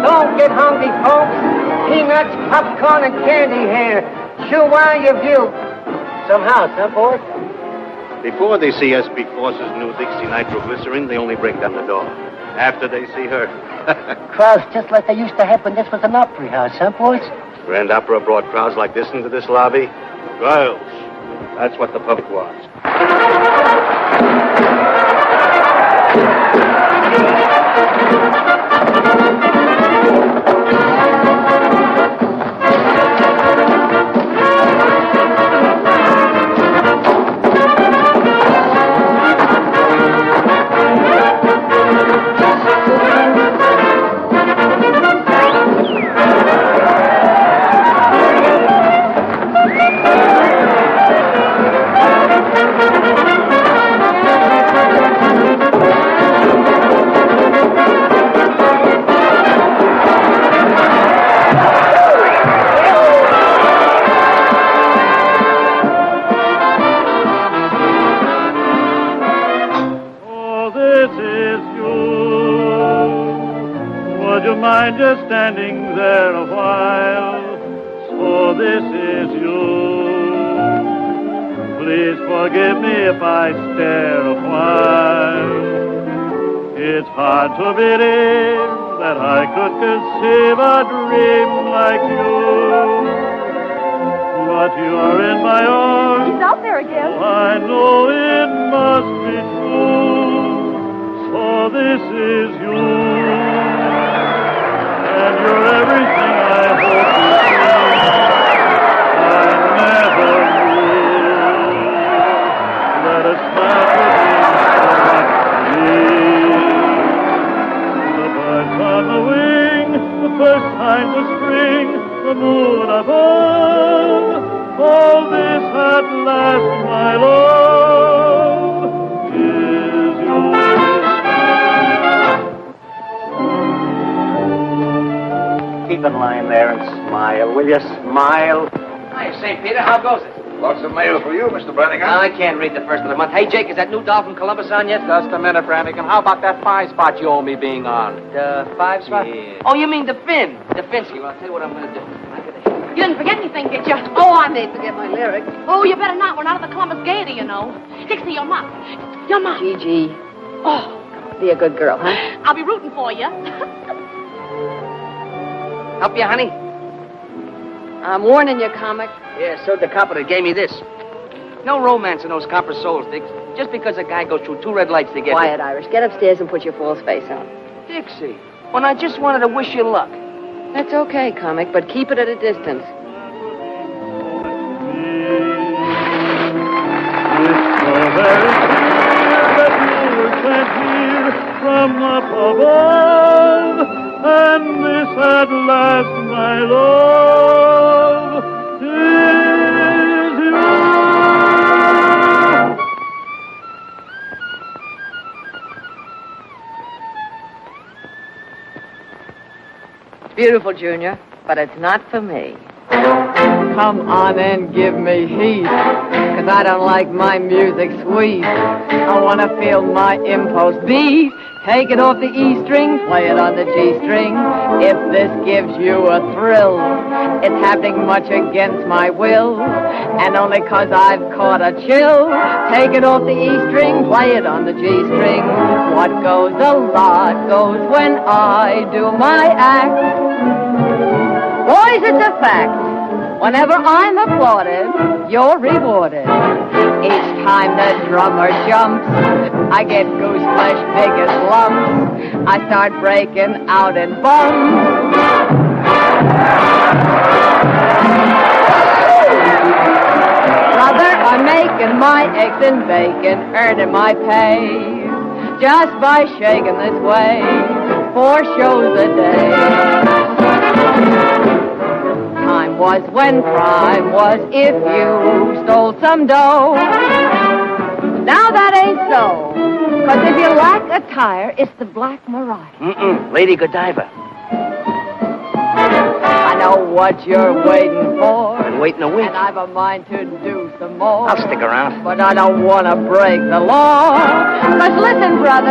Don't get hungry, folks. Peanuts, popcorn, and candy here. Chew while you view. Somehow, boys? Before they see SB Force's new Dixie nitroglycerin, they only break down the door. After they see her. Crowds just like they used to have when this was an opera house, boys? Grand Opera brought crowds like this into this lobby. Girls. That's what the public wants. Just standing there a while, so this is you. Please forgive me if I stare a while. It's hard to believe that I could conceive a dream like you. But you're in my arms. He's out there again. Oh, I know it must be true. So this is you. And you're everything I hope to see. I never knew that a smile could mean so much to me. The birds on the wing, the first signs of spring, the moon above, all this at last, my love, is you. Keep in line there and smile, will you? Smile. Hi, St. Peter. How goes it? Lots of mail for you, Mr. Brannigan. I can't read the first of the month. Hey, Jake, is that new doll from Columbus on yet? Just a minute, Brannigan. How about that 5 spot you owe me being on? The 5 spot? Yeah. Oh, you mean the Finn. The Finsky. Well, I'll tell you what I'm going to do. You didn't forget anything, did you? Oh, I may forget my lyrics. Oh, you better not. We're not at the Columbus Gaiety, you know. Dixie, your mom. Your mom. Gigi. Oh. Be a good girl, huh? I'll be rooting for you. Help you, honey? I'm warning you, comic. Yeah, so the copper that gave me this. No romance in those copper souls, Dix. Just because a guy goes through 2 red lights to get Quiet, Irish. Get upstairs and put your fool's face on. Dixie, when I just wanted to wish you luck. That's okay, comic, but keep it at a distance. From up above, and this at last, my love, is you. It's beautiful, Junior, but it's not for me. Come on and give me heat, 'cause I don't like my music sweet. I want to feel my impulse beat. Take it off the E string, play it on the G string. If this gives you a thrill, it's happening much against my will, and only 'cause I've caught a chill. Take it off the E string, play it on the G string. What goes a lot goes when I do my act. Boys, it's a fact. Whenever I'm applauded, you're rewarded. Each time the drummer jumps, I get goose flesh big as lumps. I start breaking out in bumps. Brother, I'm making my eggs and bacon, earning my pay, just by shaking this way, 4 shows a day. Time was when crime was if you stole some dough. Now that ain't so. Because if you lack attire, it's the Black Mariah. Lady Godiva. I know what you're waiting for. Been waiting a week. And I've a mind to do some more. I'll stick around. But I don't want to break the law. Because listen, brother,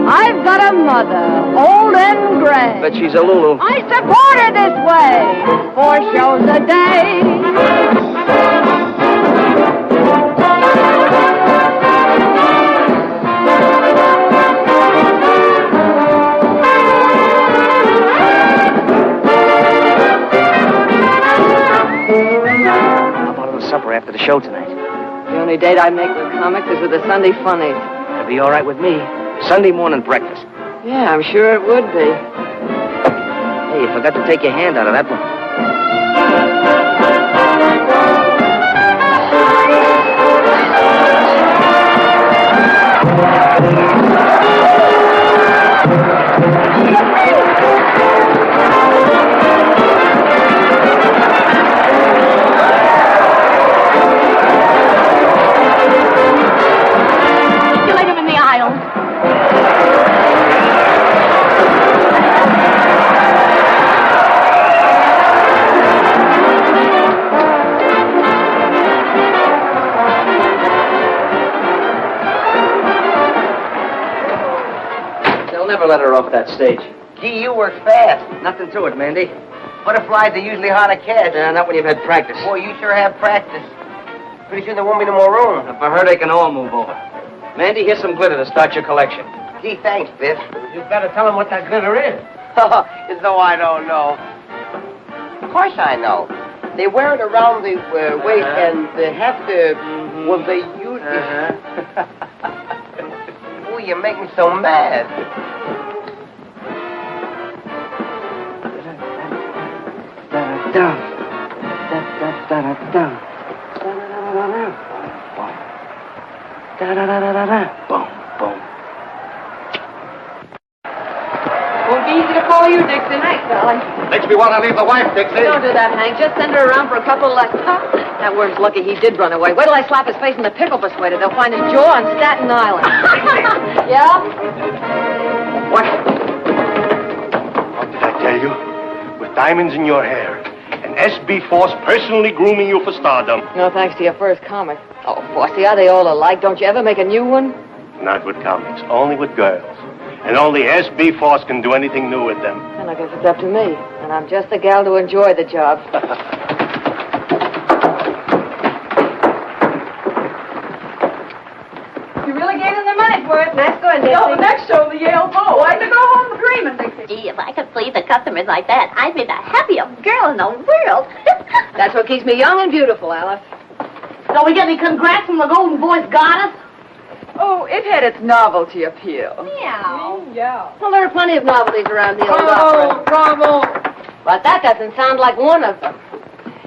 I've got a mother, old and gray. Bet she's a Lulu. I support her this way, 4 shows a day. Supper after the show tonight. The only date I make with comics is with the Sunday funnies. It'll be all right with me. Sunday morning breakfast. Yeah, I'm sure it would be. Hey, you forgot to take your hand out of that one. Never let her off that stage. Gee, you work fast. Nothing to it, Mandy. Butterflies are usually hard to catch. Not when you've had practice. Boy, you sure have practice. Pretty soon there won't be no more room. For her, they can all move over. Mandy, here's some glitter to start your collection. Gee, thanks, Biff. You better tell him what that glitter is. As though I don't know. Of course I know. They wear it around the waist and they have to... Well, they use it. Oh, you make me so mad. Won't be easy to follow you, Dixie. Night, darling. Makes me want to leave the wife, Dixie. Don't do that, Hank. Just send her around for a couple less. That worm's lucky he did run away. Wait till I slap his face in the pickle persuader. They'll find his jaw on Staten Island. Yeah? What? What did I tell you? With diamonds in your hair. And S.B. Force personally grooming you for stardom. No, thanks to your first comic. Oh, Bossy, are they all alike? Don't you ever make a new one? Not with comics, only with girls. And only S.B. Force can do anything new with them. And I guess it's up to me. And I'm just the gal to enjoy the job. You really gave them the money for it. Nice going, Dixie. No, the next show, the Yale Bowl. I had to go home dreaming, Dixie. Gee, if I could please the customers like that, I'd be the happiest girl in the world. That's what keeps me young and beautiful, Alice. So we get any congrats from the Golden Voice Goddess? Oh, it had its novelty appeal. Meow. Yeah. Well, there are plenty of novelties around the old opera. Bravo! But that doesn't sound like one of them.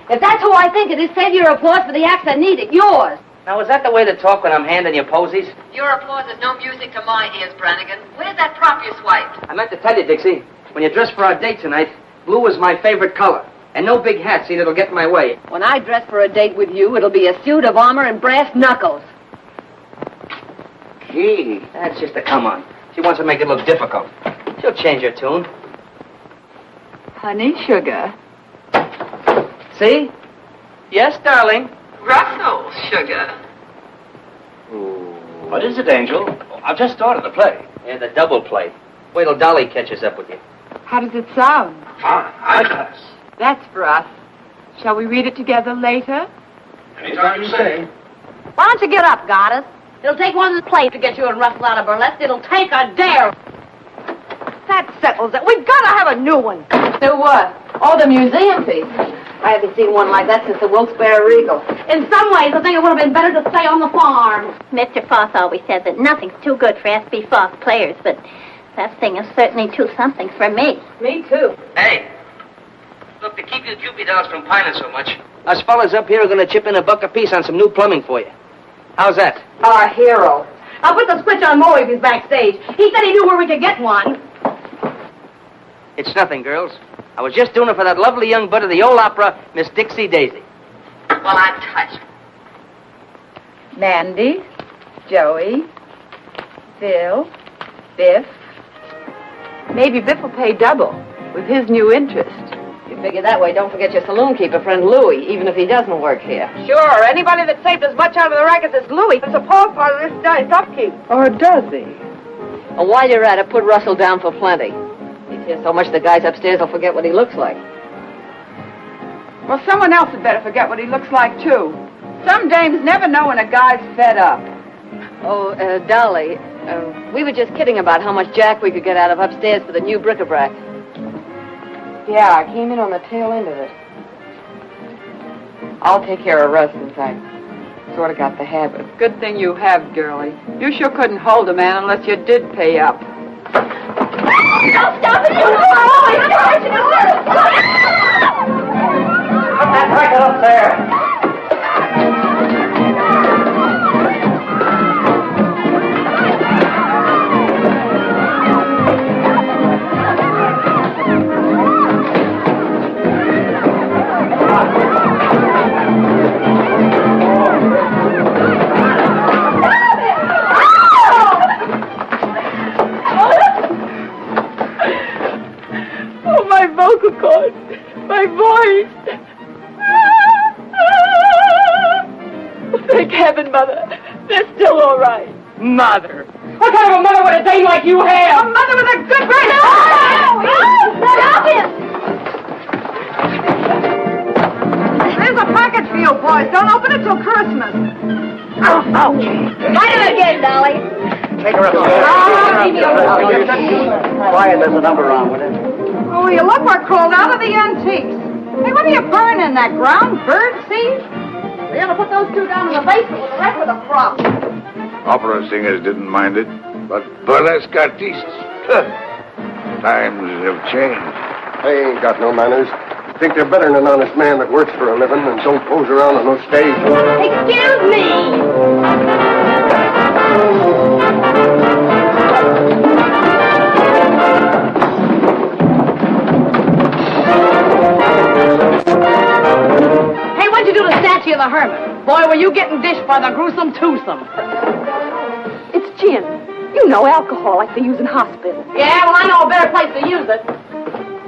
If that's who I think it is, save your applause for the acts that need it. Yours. Now, is that the way to talk when I'm handing you posies? Your applause is no music to my ears, Brannigan. Where's that prop you swiped? I meant to tell you, Dixie, when you dress for our date tonight, blue is my favorite color. And no big hat, see, that'll get in my way. When I dress for a date with you, it'll be a suit of armor and brass knuckles. Gee, that's just a come on. She wants to make it look difficult. She'll change her tune. Honey, sugar. See? Yes, darling. Russell, sugar. What is it, Angel? I've just started the play. Yeah, the double play. Wait till Dolly catches up with you. How does it sound? Fine. High class. That's for us. Shall we read it together later? Anytime you say. Why don't you get up, Goddess? It'll take one of the plays to get you and Russell out of burlesque. It'll take a dare. That settles it. We've got to have a new one. Do what? Oh, the museum piece. I haven't seen one like that since the Wilkes-Barre Regal. In some ways, I think it would have been better to stay on the farm. Mr. Foss always says that nothing's too good for S.B. Foss players, but that thing is certainly too something for me. Me too. Hey. Look, to keep you Cupid dolls from pining so much, us fellas up here are going to chip in $1 apiece on some new plumbing for you. How's that? Our hero. I'll put the switch on Moe if he's backstage. He said he knew where we could get one. It's nothing, girls. I was just doing it for that lovely young bud of the old opera, Miss Dixie Daisy. Well, I'm touched. Mandy, Joey, Phil, Biff. Maybe Biff will pay double with his new interest. You figure that way, don't forget your saloon keeper friend Louie, even if he doesn't work here. Sure, anybody that saved as much out of the racket as Louie is a part of this guy's upkeep. Or does he? Well, while you're at it, put Russell down for plenty. He's here so much the guys upstairs will forget what he looks like. Well, someone else had better forget what he looks like, too. Some dames never know when a guy's fed up. Oh, Dolly, we were just kidding about how much jack we could get out of upstairs for the new bric-a-brac. Yeah, I came in on the tail end of it. I'll take care of Russ since I sort of got the habit. Good thing you have, girlie. You sure couldn't hold a man unless you did pay up. Don't stop it! Put that racket up there. Oh, my vocal cords, my voice. Thank heaven, Mother. They're still all right. Mother. What kind of a mother would a dame like you have? A mother with a good brain. Stop him! There's a package for you, boys. Don't open it till Christmas. Find it again, Dolly. Take her up. Quiet, there's a number wrong with it. Oh, you look what crawled out of the antiques. Hey, what are you burning in that ground? Bird seed? We ought to put those two down in the basement with the rest of the crop. Opera singers didn't mind it, but burlesque artistes, times have changed. They ain't got no manners. Think they're better than an honest man that works for a living and don't pose around on no stage. Excuse me! Hey, what'd you do to Statue of the Hermit? Boy, were you getting dished by the gruesome twosome. It's gin. You know, alcohol like they use in hospitals. Yeah, well, I know a better place to use it.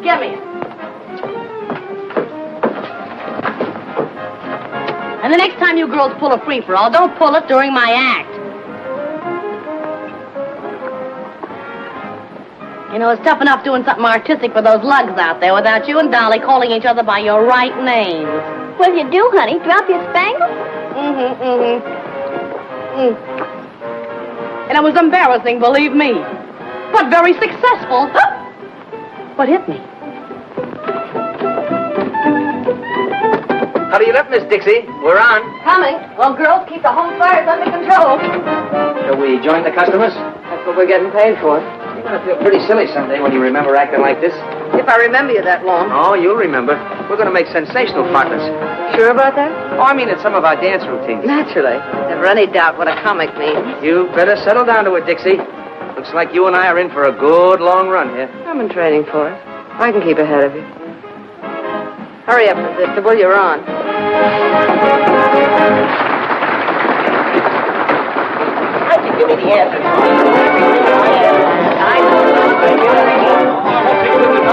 Give me it. And the next time you girls pull a free-for-all, don't pull it during my act. You know, it's tough enough doing something artistic for those lugs out there without you and Dolly calling each other by your right names. What'd you do, honey? Drop your spangles? And it was embarrassing, believe me. But very successful. What hit me? How do you look, Miss Dixie? We're on. Coming. Well, girls, keep the home fires under control. Shall we join the customers? That's what we're getting paid for. You're going to feel pretty silly someday when you remember acting like this. If I remember you that long. Oh, you'll remember. We're going to make sensational partners. Sure about that? Oh, I mean in some of our dance routines. Naturally. Never any doubt what a comic means. You better settle down to it, Dixie. Looks like you and I are in for a good long run here. I'm in training for it. I can keep ahead of you. Hurry up, Resistable. You're on. How'd you give me the answer?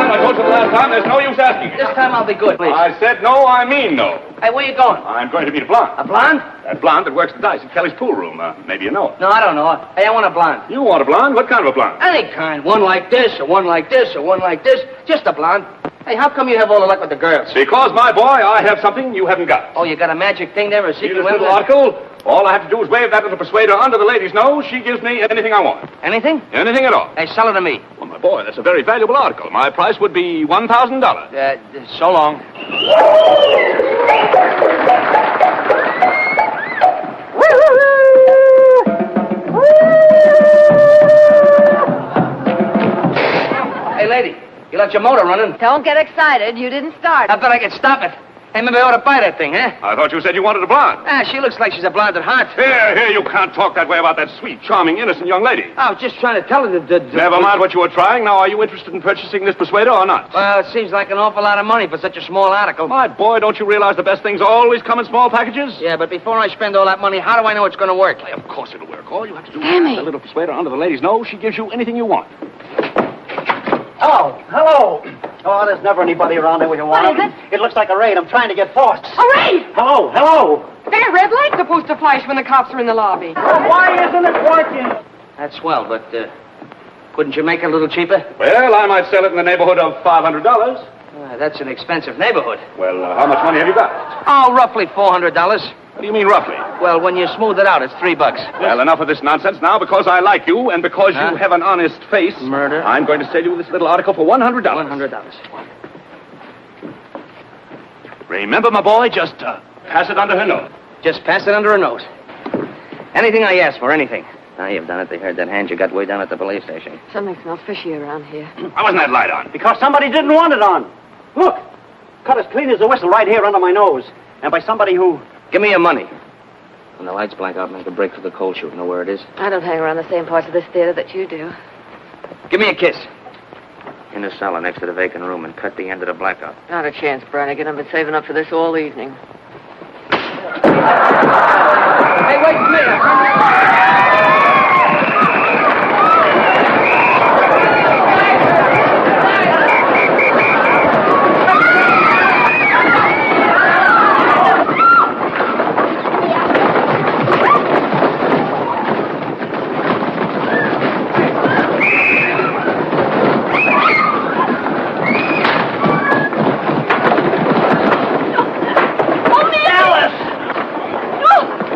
I told you the last time, there's no use asking. This time I'll be good, please. I said no, I mean no. Hey, where you going? I'm going to meet a blonde. A blonde? That blonde that works the dice at Kelly's pool room. Maybe you know it. No, I don't know her. Hey, I want a blonde. You want a blonde? What kind of a blonde? Any kind. One like this, or one like this, or one like this. Just a blonde. Hey, how come you have all the luck with the girls? Because, my boy, I have something you haven't got. Oh, you got a magic thing there, a See secret this little weapon? article? All I have to do is wave that little persuader under the lady's nose. She gives me anything I want. Anything? Anything at all. Hey, sell it to me. Well, my boy, that's a very valuable article. My price would be $1,000. So long. Hey, lady, you left your motor running. Don't get excited. You didn't start. I bet I could stop it. Hey, maybe I ought to buy that thing, huh? I thought you said you wanted a blonde. Ah, she looks like she's a blonde at heart. Here, you can't talk that way about that sweet, charming, innocent young lady. I was just trying to tell her that... Never mind what you were trying. Now, are you interested in purchasing this persuader or not? Well, it seems like an awful lot of money for such a small article. My boy, don't you realize the best things always come in small packages? Yeah, but before I spend all that money, how do I know it's going to work? Of course it'll work. All you have to do Sammy. is a little persuader under the lady's nose. She gives you anything you want. Oh, hello. Oh, there's never anybody around there when you want. What is it? It looks like a raid. I'm trying to get forced. A raid! Hello. There's a red light supposed to flash when the cops are in the lobby. Well, why isn't it working? That's swell, but couldn't you make it a little cheaper? Well, I might sell it in the neighborhood of $500. That's an expensive neighborhood. Well, how much money have you got? Oh, roughly $400. What do you mean, roughly? Well, when you smooth it out, it's $3. Well, enough of this nonsense now. Because I like you and because Huh? you have an honest face. Murder. I'm going to sell you this little article for $100. $100. Remember, my boy, just pass it under her nose. Just pass it under her nose. Anything I ask for, anything. Now you've done it. They heard that hand you got way down at the police station. Something smells fishy around here. Why wasn't that light on? Because somebody didn't want it on. Look, cut as clean as a whistle right here under my nose. And by somebody who... Give me your money. When the lights blank out, make a break for the cold chute. Know where it is? I don't hang around the same parts of this theater that you do. Give me a kiss. In the cellar next to the vacant room and cut the end of the blackout. Not a chance, Brannigan. I've been saving up for this all evening. Hey, wait for me.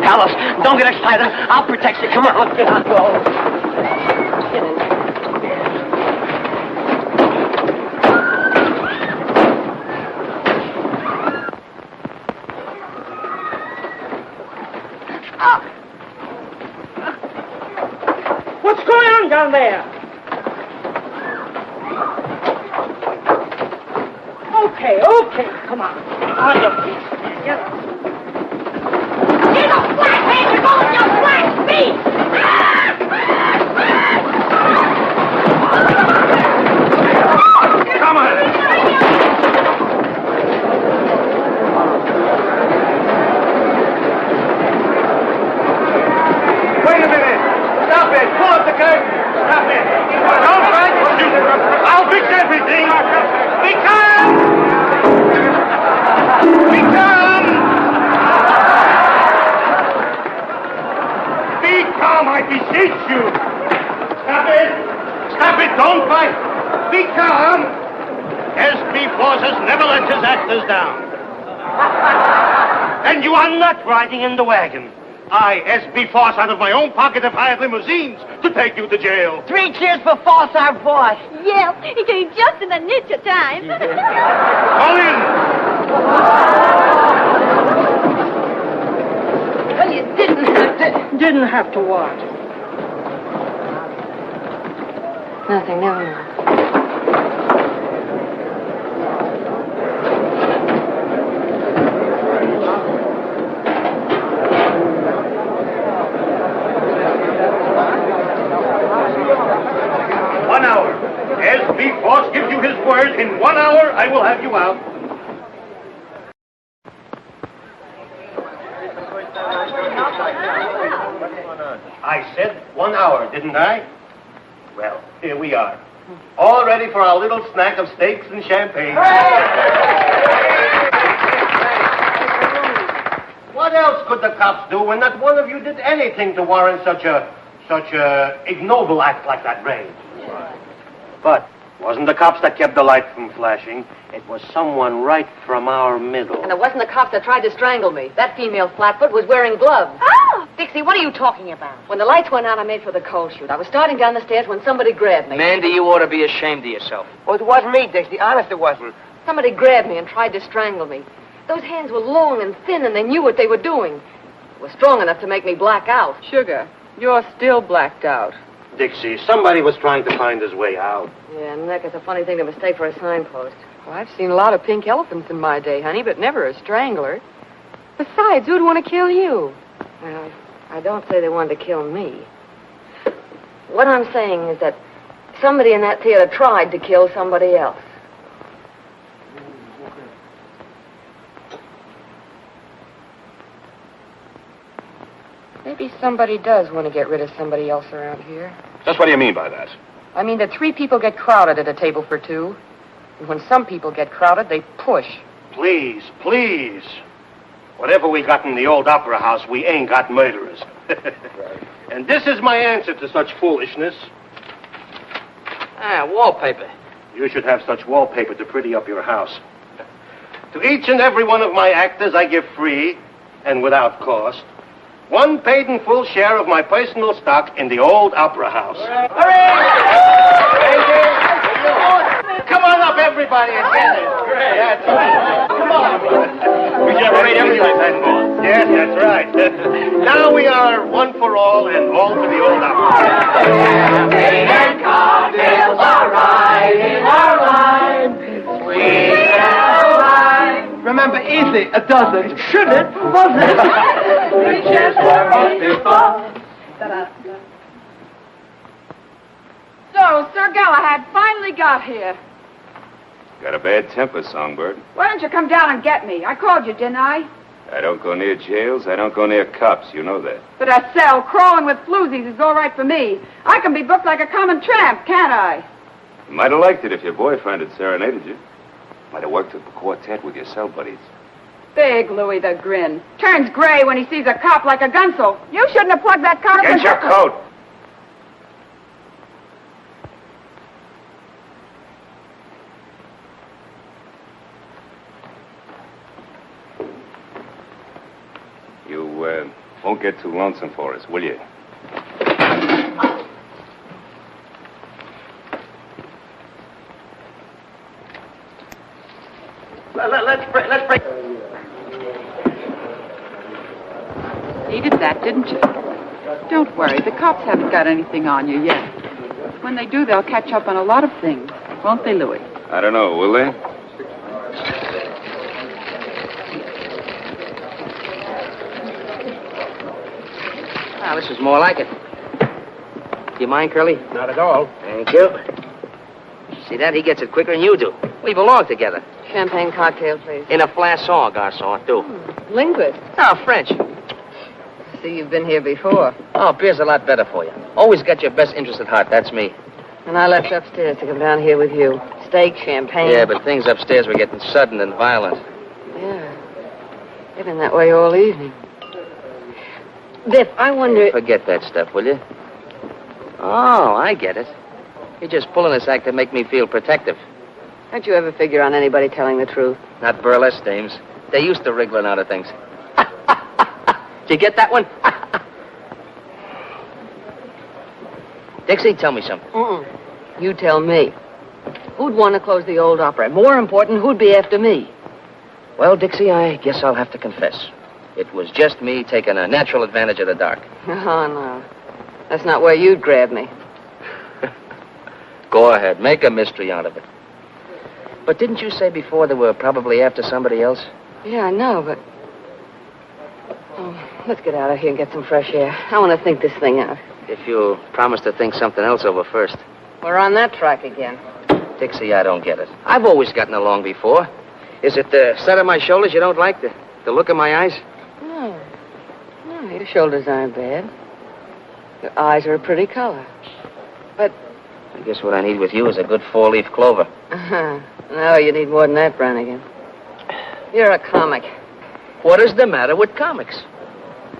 Alice, don't get excited. I'll protect you. Come on, let's get on. Go. What's going on down there? Okay. Come on. On your feet. Get up. You're the black man! You're going to black feet! Come on. Wait a minute. Stop it. Pull up the curtain. Stop it. Don't try to shoot it. I'll fix everything. Be calm. Be calm. Be calm, I beseech you. Stop it. Stop it. Don't fight. Be calm. S.B. Forces never lets his actors down. And you are not riding in the wagon. I, S.B. Force, out of my own pocket, have hired limousines to take you to jail. 3 cheers for Force, our boss. Yeah, he came just in the nick of time. Call in. Well, you didn't have to watch. Nothing, never mind. S.B. Force gives you his word. In 1 hour, I will have you out. I said 1 hour, didn't I? Well, here we are. All ready for our little snack of steaks and champagne. What else could the cops do when not one of you did anything to warrant such a ignoble act like that raid? But it wasn't the cops that kept the light from flashing. It was someone right from our middle. And it wasn't the cops that tried to strangle me. That female flatfoot was wearing gloves. Oh! Dixie, what are you talking about? When the lights went out, I made for the cold chute. I was starting down the stairs when somebody grabbed me. Mandy, you ought to be ashamed of yourself. Well, it wasn't me, Dixie. Honest, it wasn't. Somebody grabbed me and tried to strangle me. Those hands were long and thin, and they knew what they were doing. It was strong enough to make me black out. Sugar, you're still blacked out. Dixie, somebody was trying to find his way out. Yeah, Nick, it's a funny thing to mistake for a signpost. Well, I've seen a lot of pink elephants in my day, honey, but never a strangler. Besides, who'd want to kill you? Well, I don't say they wanted to kill me. What I'm saying is that somebody in that theater tried to kill somebody else. Maybe somebody does want to get rid of somebody else around here. Just what do you mean by that? I mean that 3 people get crowded at a table for 2. And when some people get crowded, they push. Please, please. Whatever we got in the old opera house, we ain't got murderers. And this is my answer to such foolishness. Wallpaper. You should have such wallpaper to pretty up your house. To each and every one of my actors, I give free, and without cost, 1 paid in full share of my personal stock in the old opera house. Hooray! Come on up, everybody, and get it. That's right. Come on. We generate everything, then, boss. Yes, that's right. Now we are one for all and all for the old opera. Champagne and cocktails are right in our line. Sweet and wine. Remember, easy, a dozen. Should it? Was it? 3 cheers for us before. So, Sir Galahad finally got here. Got a bad temper, Songbird. Why don't you come down and get me? I called you, didn't I? I don't go near jails. I don't go near cops. You know that. But a cell crawling with floozies is all right for me. I can be booked like a common tramp, can't I? You might have liked it if your boyfriend had serenaded you. Might have worked up a quartet with your cell buddies. Big Louis the Grin. Turns gray when he sees a cop like a gunsel. You shouldn't have plugged that car up. Get your coat! You, won't get too lonesome for us, will you? Let's break. Needed that, didn't you? Don't worry, the cops haven't got anything on you yet. When they do, they'll catch up on a lot of things. Won't they, Louis? I don't know, will they? This is more like it. Do you mind, Curly? Not at all. Thank you. See that? He gets it quicker than you do. We belong together. Champagne cocktail, please. In a flasson, garçon, too. Linguist. Oh, French. See, you've been here before. Oh, beer's a lot better for you. Always got your best interest at heart. That's me. And I left upstairs to come down here with you. Steak, champagne. Yeah, but things upstairs were getting sudden and violent. Yeah. They've been that way all evening. Biff, I wonder... Forget that stuff, will you? Oh, I get it. You're just pulling this act to make me feel protective. Don't you ever figure on anybody telling the truth? Not burlesque dames. They're used to wriggling out of things. Did you get that one? Dixie, tell me something. You tell me. Who'd want to close the old opera? More important, who'd be after me? Well, Dixie, I guess I'll have to confess. It was just me taking a natural advantage of the dark. Oh, no. That's not where you'd grab me. Go ahead. Make a mystery out of it. But didn't you say before they were probably after somebody else? Yeah, I know, but... Oh, let's get out of here and get some fresh air. I want to think this thing out. If you'll promise to think something else over first. We're on that track again. Dixie, I don't get it. I've always gotten along before. Is it the set of my shoulders you don't like? The look in my eyes? No. No, your shoulders aren't bad. Your eyes are a pretty color. But... I guess what I need with you is a good 4-leaf clover. No, you need more than that, Brannigan. You're a comic. What is the matter with comics?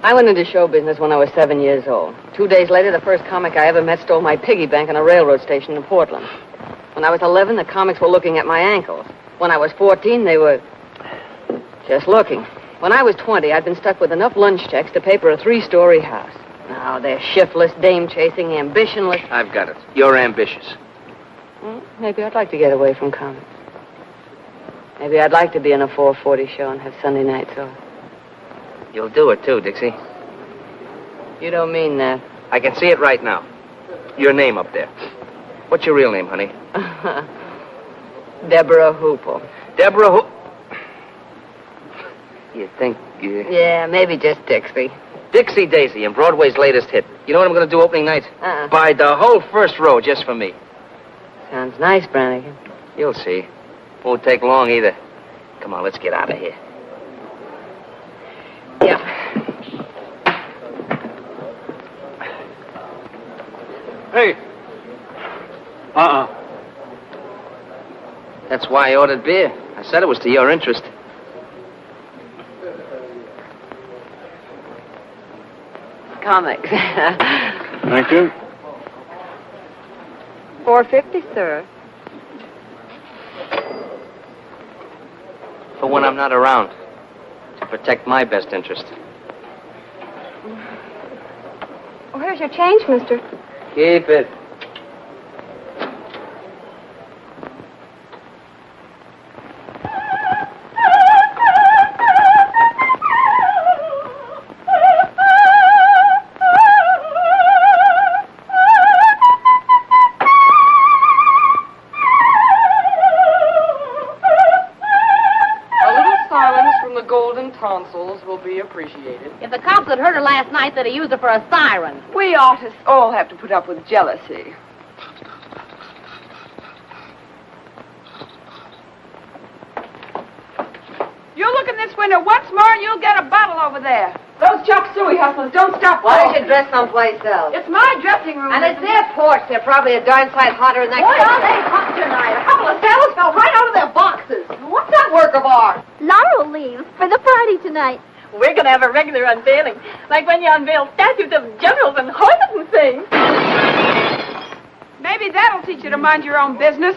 I went into show business when I was 7 years old. 2 days later, the first comic I ever met stole my piggy bank on a railroad station in Portland. When I was 11, the comics were looking at my ankles. When I was 14, they were just looking. When I was 20, I'd been stuck with enough lunch checks to pay for a 3-story house. Now, they're shiftless, dame-chasing, ambitionless. I've got it. You're ambitious. Well, maybe I'd like to get away from comics. Maybe I'd like to be in a 4:40 show and have Sunday nights off. You'll do it, too, Dixie. You don't mean that. I can see it right now. Your name up there. What's your real name, honey? Deborah Hoople. Deborah Hoople. You think... Yeah, maybe just Dixie. Dixie Daisy and Broadway's latest hit. You know what I'm going to do opening night? Buy the whole first row just for me. Sounds nice, Brannigan. You'll see. Won't take long either. Come on, let's get out of here. Yeah. Hey. That's why I ordered beer. I said it was to your interest. Comics. Thank you. $4.50, sir. For when I'm not around. To protect my best interest. Where's your change, mister? Keep it. Tonsils will be appreciated. If the cops had heard her last night, they'd have used her for a siren. We artists all have to put up with jealousy. You look in this window once more and you'll get a bottle over there. Those chop suey hustlers don't stop. Why don't you dress someplace else? It's my dressing room. And it's their porch. They're probably a darn sight hotter than that. What are they hot tonight? A couple of sailors fell right out of their boxes. What's that work of art? Laurel leaves for the party tonight. We're going to have a regular unveiling, like when you unveil statues of generals and horses and things. Maybe that'll teach you to mind your own business.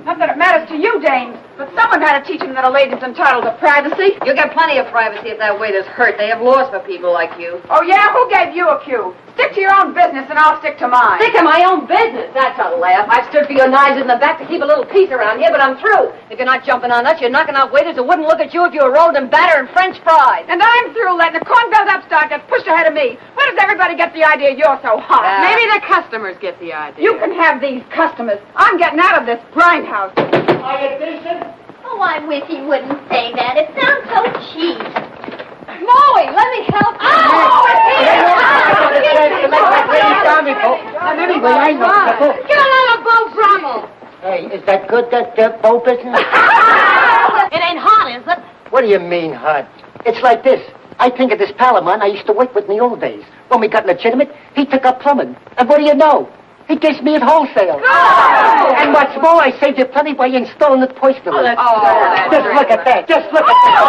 Not that it matters to you, dames, but someone had to teach them that a lady's entitled to privacy. You'll get plenty of privacy if that waiter's hurt. They have laws for people like you. Oh, yeah? Who gave you a cue? Stick to your own business and I'll stick to mine. Stick to my own business? That's a laugh. I've stood for your knives in the back to keep a little peace around here, but I'm through. If you're not jumping on us, you're knocking out waiters who wouldn't look at you if you were rolled in batter and French fries. And I'm through letting a corn-fed upstart get pushed ahead of me. Where does everybody get the idea you're so hot? Maybe the customers get the idea. You can have these customers. I'm getting out of this grindhouse. Are you decent? Oh, I wish he wouldn't say that. It sounds so cheap. Molly, let me help you. Get another bow Brummel. Hey, is that good, that bow business? It ain't hot, is it? What do you mean, hot? It's like this. I think of this pal of mine I used to work with in the old days. When we got legitimate, he took up plumbing. And what do you know? He gives me it wholesale. Oh! And what's more, I saved you plenty by installing it personally. That's Just look at that. Just look at that.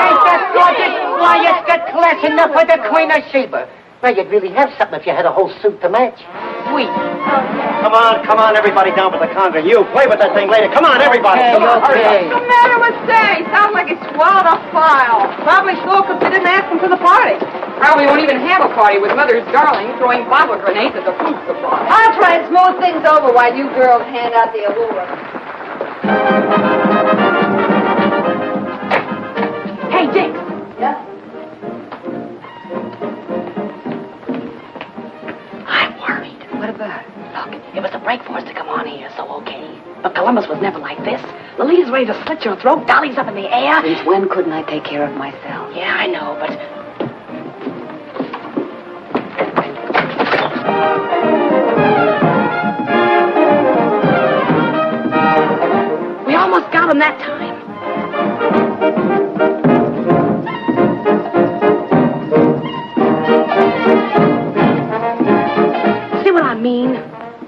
Ain't that gorgeous? Why, it's got class enough for the Queen of Sheba. Now, you'd really have something if you had a whole suit to match. Sweet. Come on, everybody down to the counter. You play with that thing later. Come on, everybody. Okay, Come on, hurry okay. up. What's the matter with Say? Sounds like he swallowed a file. Probably so, because we didn't ask him to the party. Probably won't even have a party with Mother's darling throwing bottle grenades at the food supply. I'll try and smooth things over while you girls hand out the allure. Hey, Jinx. Yeah? I'm worried. What about? Look, it was a break for us to come on here, so okay. But Columbus was never like this. Lolita's ready to slit your throat, Dolly's up in the air. Since when couldn't I take care of myself? Yeah, I know, but... We almost got him that time. See what I mean?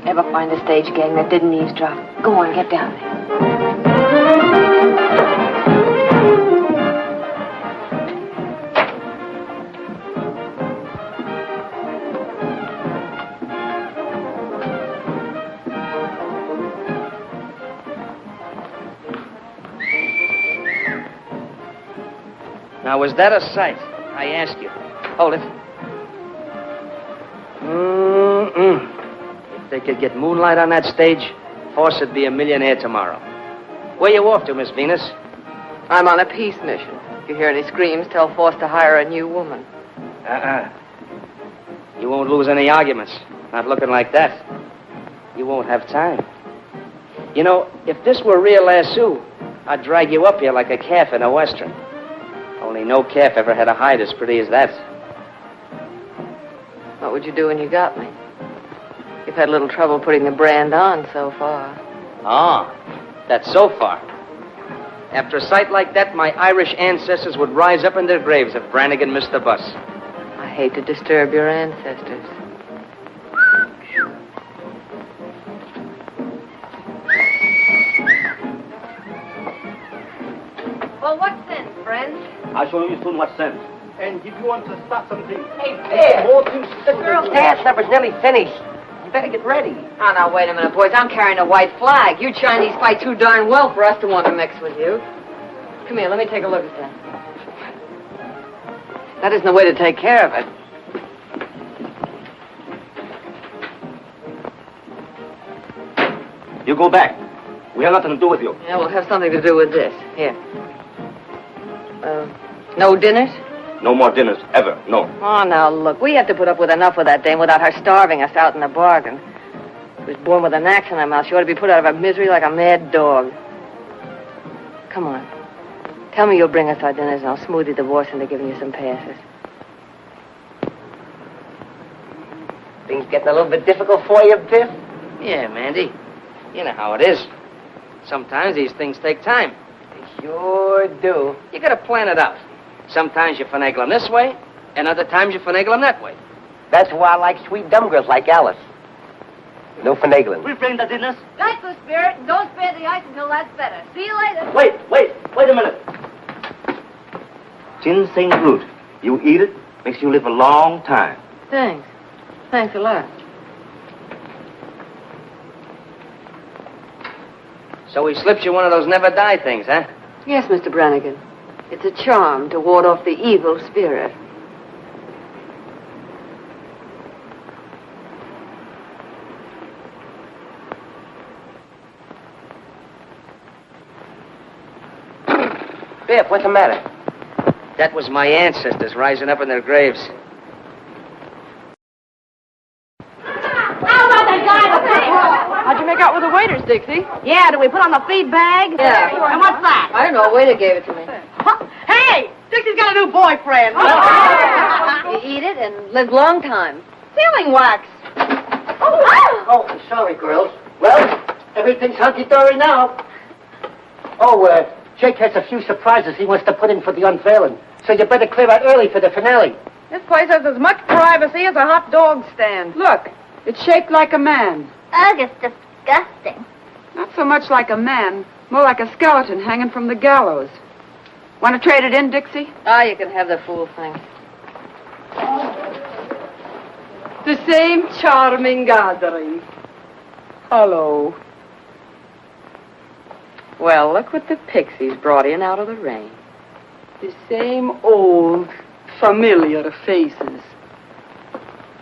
Ever find a stage gang that didn't eavesdrop? Go on, get down there. Now, was that a sight? I ask you. Hold it. If they could get moonlight on that stage, Force would be a millionaire tomorrow. Where you off to, Miss Venus? I'm on a peace mission. If you hear any screams, tell Force to hire a new woman. You won't lose any arguments. Not looking like that. You won't have time. You know, if this were real lasso, I'd drag you up here like a calf in a western. Only no calf ever had a hide as pretty as that. What would you do when you got me? You've had a little trouble putting the brand on so far. Ah, that's so far. After a sight like that, my Irish ancestors would rise up in their graves if Brannigan missed the bus. I hate to disturb your ancestors. Well, what's sense, friends? I'll show you soon what's sense. And if you want to start something, Hey, Biff! The girl's dance number's nearly finished. You better get ready. Oh, now, wait a minute, boys. I'm carrying a white flag. You Chinese fight too darn well for us to want to mix with you. Come here, let me take a look at that. That isn't the way to take care of it. You go back. We have nothing to do with you. Yeah, we'll have something to do with this. Here. No dinners? No more dinners, ever. No. Oh, now, look, we have to put up with enough of that dame without her starving us out in the bargain. She was born with an axe in her mouth. She ought to be put out of her misery like a mad dog. Come on. Tell me you'll bring us our dinners, and I'll smooth your divorce into giving you some passes. Things getting a little bit difficult for you, Biff? Yeah, Mandy. You know how it is. Sometimes these things take time. They sure do. You gotta plan it out. Sometimes you finagle them this way, and other times you finagle them that way. That's why I like sweet dumb girls like Alice. No finagling. We bring the dinners. Night, good spirit, and don't spare the ice until that's better. See you later. Wait a minute. Ginseng root. You eat it, makes you live a long time. Thanks. Thanks a lot. So he slipped you one of those never die things, huh? Yes, Mr. Brannigan. It's a charm to ward off the evil spirit. Biff, what's the matter? That was my ancestors rising up in their graves. How'd you make out with the waiters, Dixie? Yeah, do we put on the feed bag? Yeah. And what's that? I don't know. A waiter gave it to me. Hey, Dixie's got a new boyfriend. You eat it and live long time. Sealing wax. Oh, sorry, girls. Well, everything's hunky-dory now. Oh, Jake has a few surprises he wants to put in for the unveiling. So you better clear out early for the finale. This place has as much privacy as a hot dog stand. Look, it's shaped like a man. Ugh, it's disgusting. Not so much like a man, more like a skeleton hanging from the gallows. Want to trade it in, Dixie? Ah, you can have the fool thing. The same charming gathering. Hello. Well, look what the pixies brought in out of the rain. The same old, familiar faces.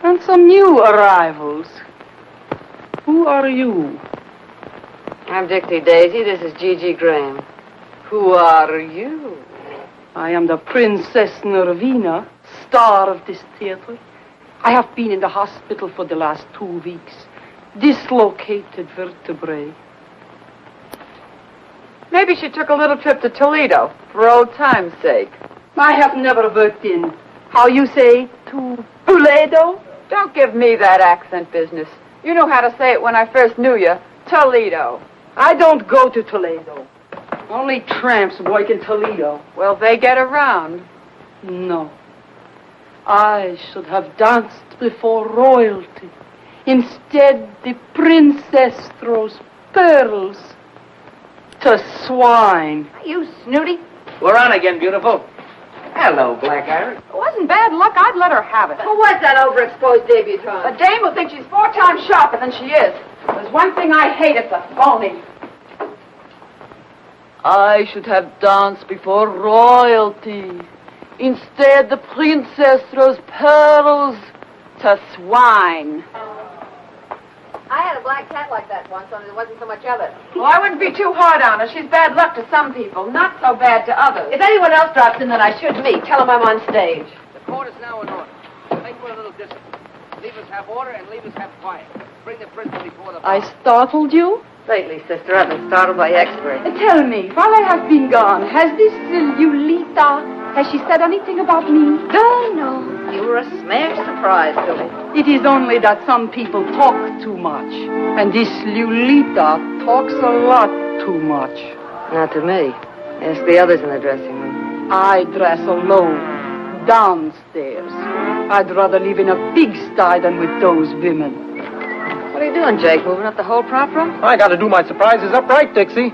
And some new arrivals. Who are you? I'm Dixie Daisy. This is Gigi Graham. Who are you? I am the Princess Nervina, star of this theater. I have been in the hospital for the last 2 weeks. Dislocated vertebrae. Maybe she took a little trip to Toledo for old time's sake. I have never worked in, how you say, to Toledo? Don't give me that accent business. You know how to say it when I first knew you. Toledo. I don't go to Toledo. Only tramps work in Toledo. Well, they get around. No. I should have danced before royalty. Instead, the princess throws pearls to swine. You snooty. We're on again, beautiful. Hello, Black Iris. It wasn't bad luck. I'd let her have it. Who was that overexposed debutante? A dame will think she's 4 times sharper than she is. There's one thing I hate, it's a phony. I should have danced before royalty. Instead, the princess throws pearls to swine. I had a black cat like that once, only there wasn't so much of it. Well, I wouldn't be too hard on her. She's bad luck to some people, not so bad to others. If anyone else drops in that I should meet, tell them I'm on stage. The court is now in order. Make for a little discipline. Leave us have order and leave us have quiet. Bring the prisoner before the bar. I startled you? Lately, sister, I've been startled by experts. Tell me, while I have been gone, has this Lulita, has she said anything about me? No. You were a smash surprise to me. It is only that some people talk too much. And this Lulita talks a lot too much. Not to me. Ask the others in the dressing room. I dress alone, downstairs. I'd rather live in a pigsty than with those women. What are you doing, Jake? Moving up the whole prop room? I gotta do my surprises upright, Dixie.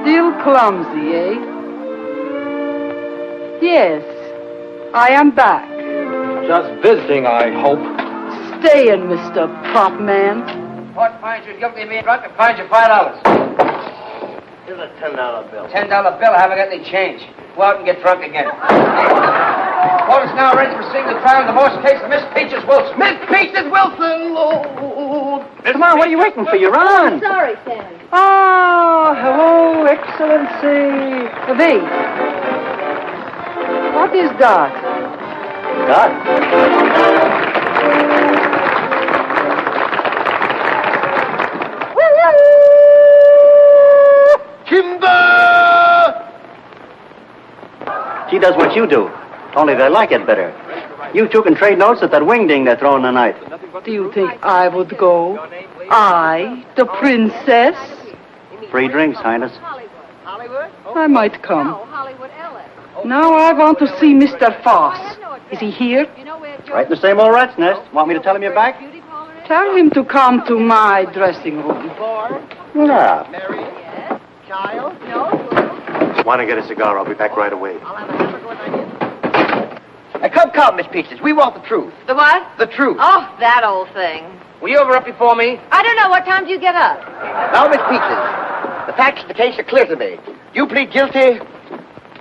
Still clumsy, eh? Yes, I am back. Just visiting, I hope. Staying, Mr. Prop Man. Court finds you guilty of being drunk and fines you $5. Here's a $10 bill. $10 bill, I haven't got any change. Go out and get drunk again. Court is now ready to proceed to the trial of the divorce case of Miss Peaches Wilson. Miss Peaches Wilson, Lord. Come on, what are you waiting for? You're on. Sorry, Sam. Oh, hello, Excellency. V. What is that? God. Timber! She does what you do, only they like it better. You two can trade notes at that wingding they're throwing tonight. Do you think I would go? I, the princess? Free drinks, Highness. I might come. Now I want to see Mr. Foss. Is he here? Right in the same old rat's nest. Want me to tell him you're back? Tell him to come to my dressing room. Yeah. Want to get a cigar? I'll be back right away. Come, Miss Peaches. We want the truth. The what? The truth. Oh, that old thing. Were you ever up before me? I don't know. What time do you get up? Now, Miss Peaches, the facts of the case are clear to me. You plead guilty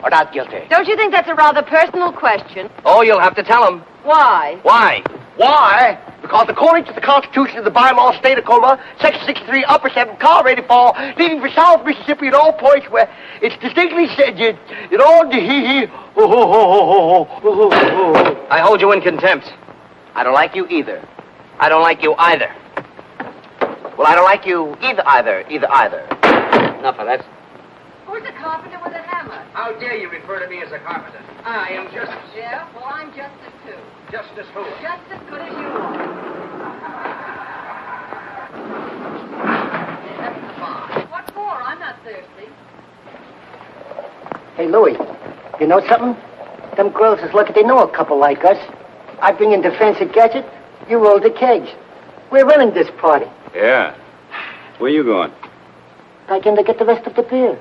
or not guilty? Don't you think that's a rather personal question? Oh, you'll have to tell him. Why? Why? Why? Because according to the Constitution of the bylaw of the state of Oklahoma, Section 63, Upper 7, car ready fall, leaving for South Mississippi at all points where it's distinctly said, you know, I hold you in contempt. I don't like you either. I don't like you either. Well, I don't like you either. Enough of that. Who's a carpenter with a hammer? How dare you refer to me as a carpenter? I am just... Yeah, well, I'm Justice, too. Justice who? Just as good as you are. What for? I'm not thirsty. Hey, Louie, you know something? Them girls is lucky they know a couple like us. I bring in the fancy gadget, you roll the kegs. We're running this party. Yeah. Where you going? Back in to get the rest of the beer.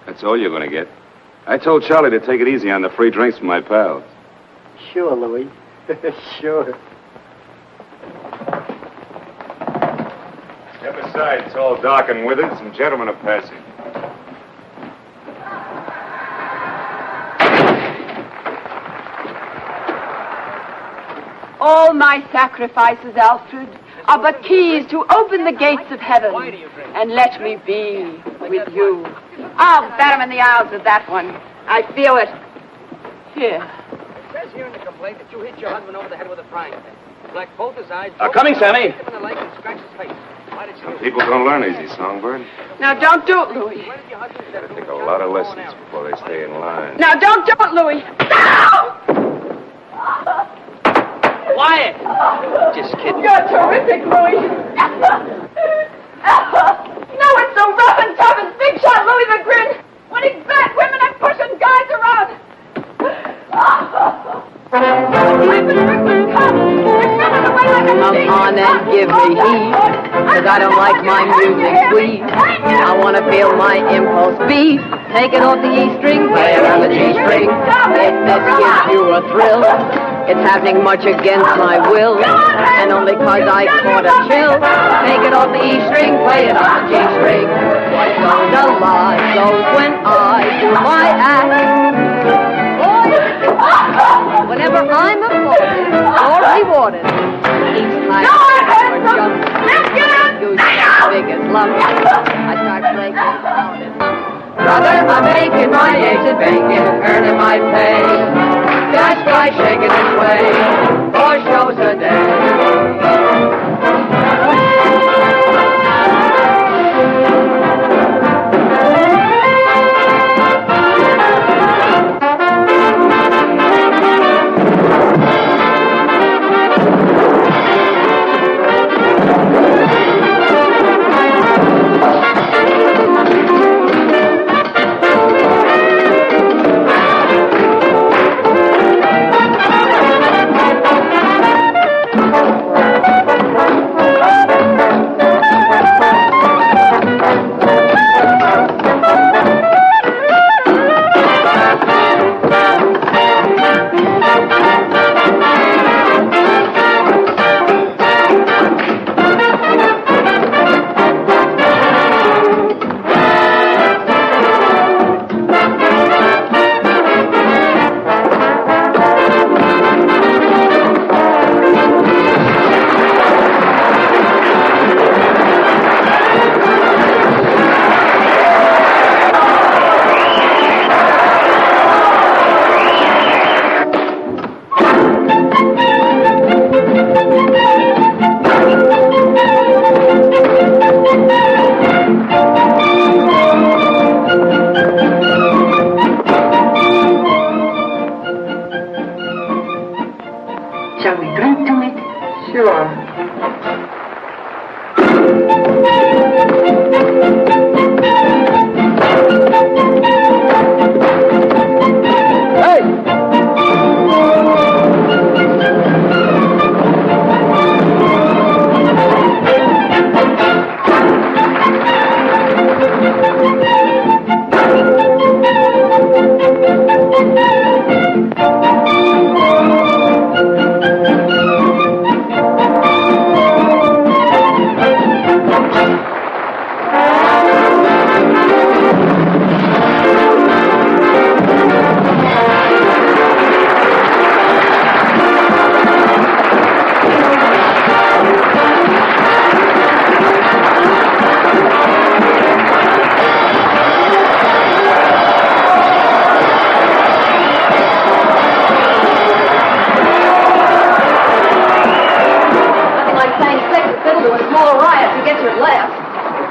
That's all you're going to get. I told Charlie to take it easy on the free drinks from my pals. Sure, Louie. Sure. Step aside. It's all dark and withered. Some gentlemen are passing. All my sacrifices, Alfred, are but keys to open the gates of heaven and let me be with you. I'll bat him in the eyes with that one. I feel it. Here. It says here in the complaint that you hit your husband over the head with a frying pan. Blacked both his eyes. Coming, Sammy. Hit him in the leg and scratched his face. Why did you... People don't learn easy, Songbird. Now, don't do it, Louis. They take a lot of lessons before they stay in line. Now, don't do it, Louis. Quiet! Just kidding. You're terrific, Louis. No, it's so rough and tough and big shot Louis the Grin. When he's back, women are pushing guys around. Come on and give me heat, 'cause I don't like my music sweet. I want to feel my impulse beat. Take it off the E string, play it on the G string. If this gives you a thrill, it's happening much against my will, and only 'cause I caught a chill. Take it off the E string, play it on the G string. What don't the lie goes when I do my act. Whenever I'm applauded or rewarded, each time I jump, goose big as lump, I start playing out and brother, I'm making my eggs and bacon, earning my pay, just by shaking and sway, 4 shows a day.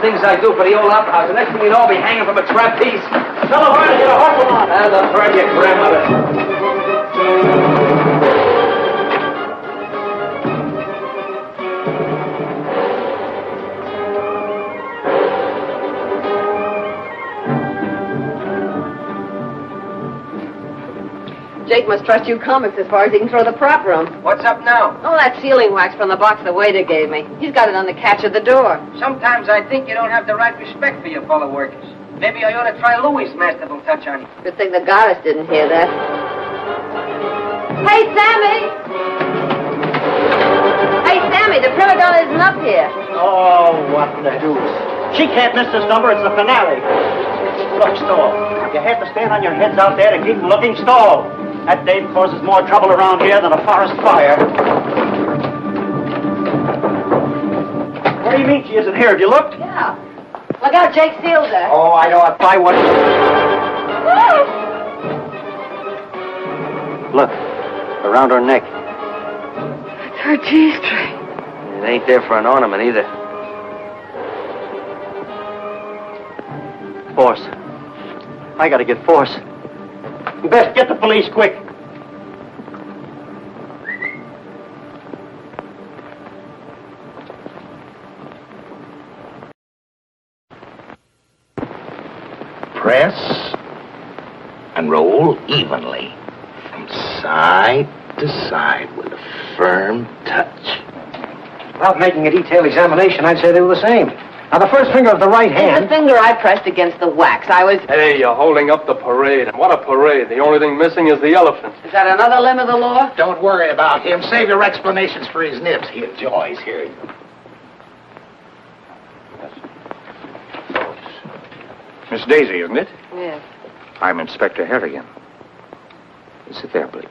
Things I do for the old opera house. The next thing you know, I'll be hanging from a trapeze. Tell her where to get a hustle on. And the bird, your grandmother. Jake must trust you comics as far as he can throw the prop room. What's up now? Oh, that sealing wax from the box the waiter gave me. He's got it on the catch of the door. Sometimes I think you don't have the right respect for your fellow workers. Maybe I ought to try Louis' masterful touch on you. Good thing the goddess didn't hear that. Hey, Sammy! Hey, Sammy, the prima donna isn't up here. Oh, what the deuce. She can't miss this number. It's the finale. Look, Stall. You have to stand on your heads out there to keep them looking. Stall. That dame causes more trouble around here than a forest fire. What do you mean she isn't here? Have you looked? Yeah. Look out, Jake sealed her. Oh, I know. If I would. Look. Around her neck. It's her G-string. It ain't there for an ornament either. Force. I gotta get Force. You best get the police quick. Press and roll evenly from side to side with a firm touch. Without making a detailed examination, I'd say they were the same. Now, the first finger of the right hand... The finger I pressed against the wax. I was... Hey, you're holding up the parade. And what a parade. The only thing missing is the elephant. Is that another limb of the law? Don't worry about him. Save your explanations for his nibs. He enjoys hearing them. Miss Daisy, isn't it? Yes. I'm Inspector Harrigan. Sit there, please.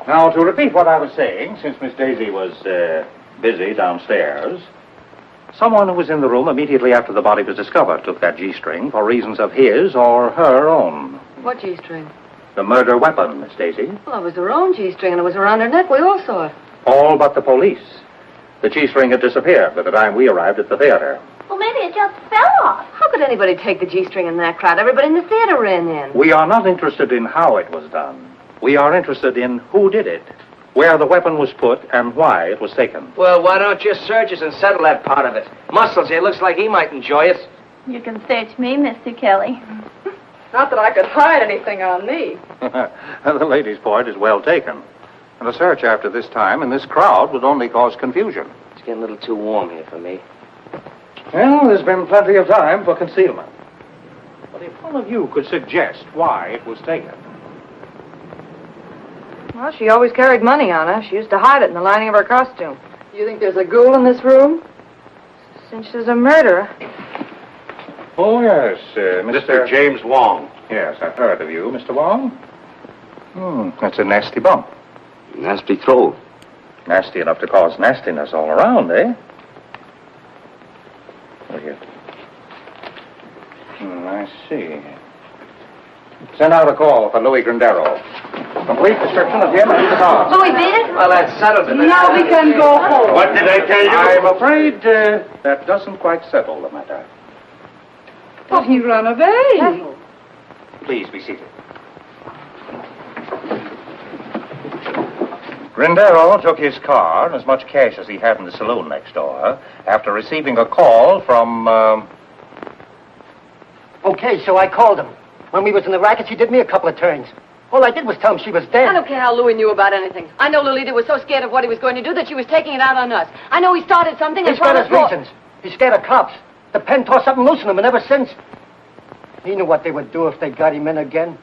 Now, to repeat what I was saying, since Miss Daisy was busy downstairs, someone who was in the room immediately after the body was discovered took that G-string for reasons of his or her own. What G-string? The murder weapon, Miss Daisy. Well, it was her own G-string, and it was around her neck. We all saw it. All but the police. The G-string had disappeared by the time we arrived at the theater. Well, maybe it just fell off. How could anybody take the G-string in that crowd? Everybody in the theater ran in. We are not interested in how it was done. We are interested in who did it, where the weapon was put, and why it was taken. Well, why don't you search us and settle that part of it? Muscles here looks like he might enjoy it. You can search me, Mr. Kelly. Not that I could hide anything on me. The lady's point is well taken. And a search after this time in this crowd would only cause confusion. It's getting a little too warm here for me. Well, there's been plenty of time for concealment. But if one of you could suggest why it was taken. Well, she always carried money on her. She used to hide it in the lining of her costume. You think there's a ghoul in this room? Since she's a murderer. Oh, yes, Mr. James Wong. Yes, I've heard of you, Mr. Wong. That's a nasty bump. Nasty throw. Nasty enough to cause nastiness all around, eh? Look here. I see. Send out a call for Louis Grandero. Complete description of him and the car. Louis beat it? Well, that settles it. Now we can go home. What did I tell you? I'm afraid that doesn't quite settle the matter. But he ran away. Please be seated. Grindero took his car and as much cash as he had in the saloon next door after receiving a call from, Okay, so I called him. When we was in the racket, she did me a couple of turns. All I did was tell him she was dead. I don't care how Louis knew about anything. I know Lolita was so scared of what he was going to do that she was taking it out on us. I know he started something and He's got his promised more. reasons. He's scared of cops. The pen tore something loose in him, and ever since, he knew what they would do if they got him in again.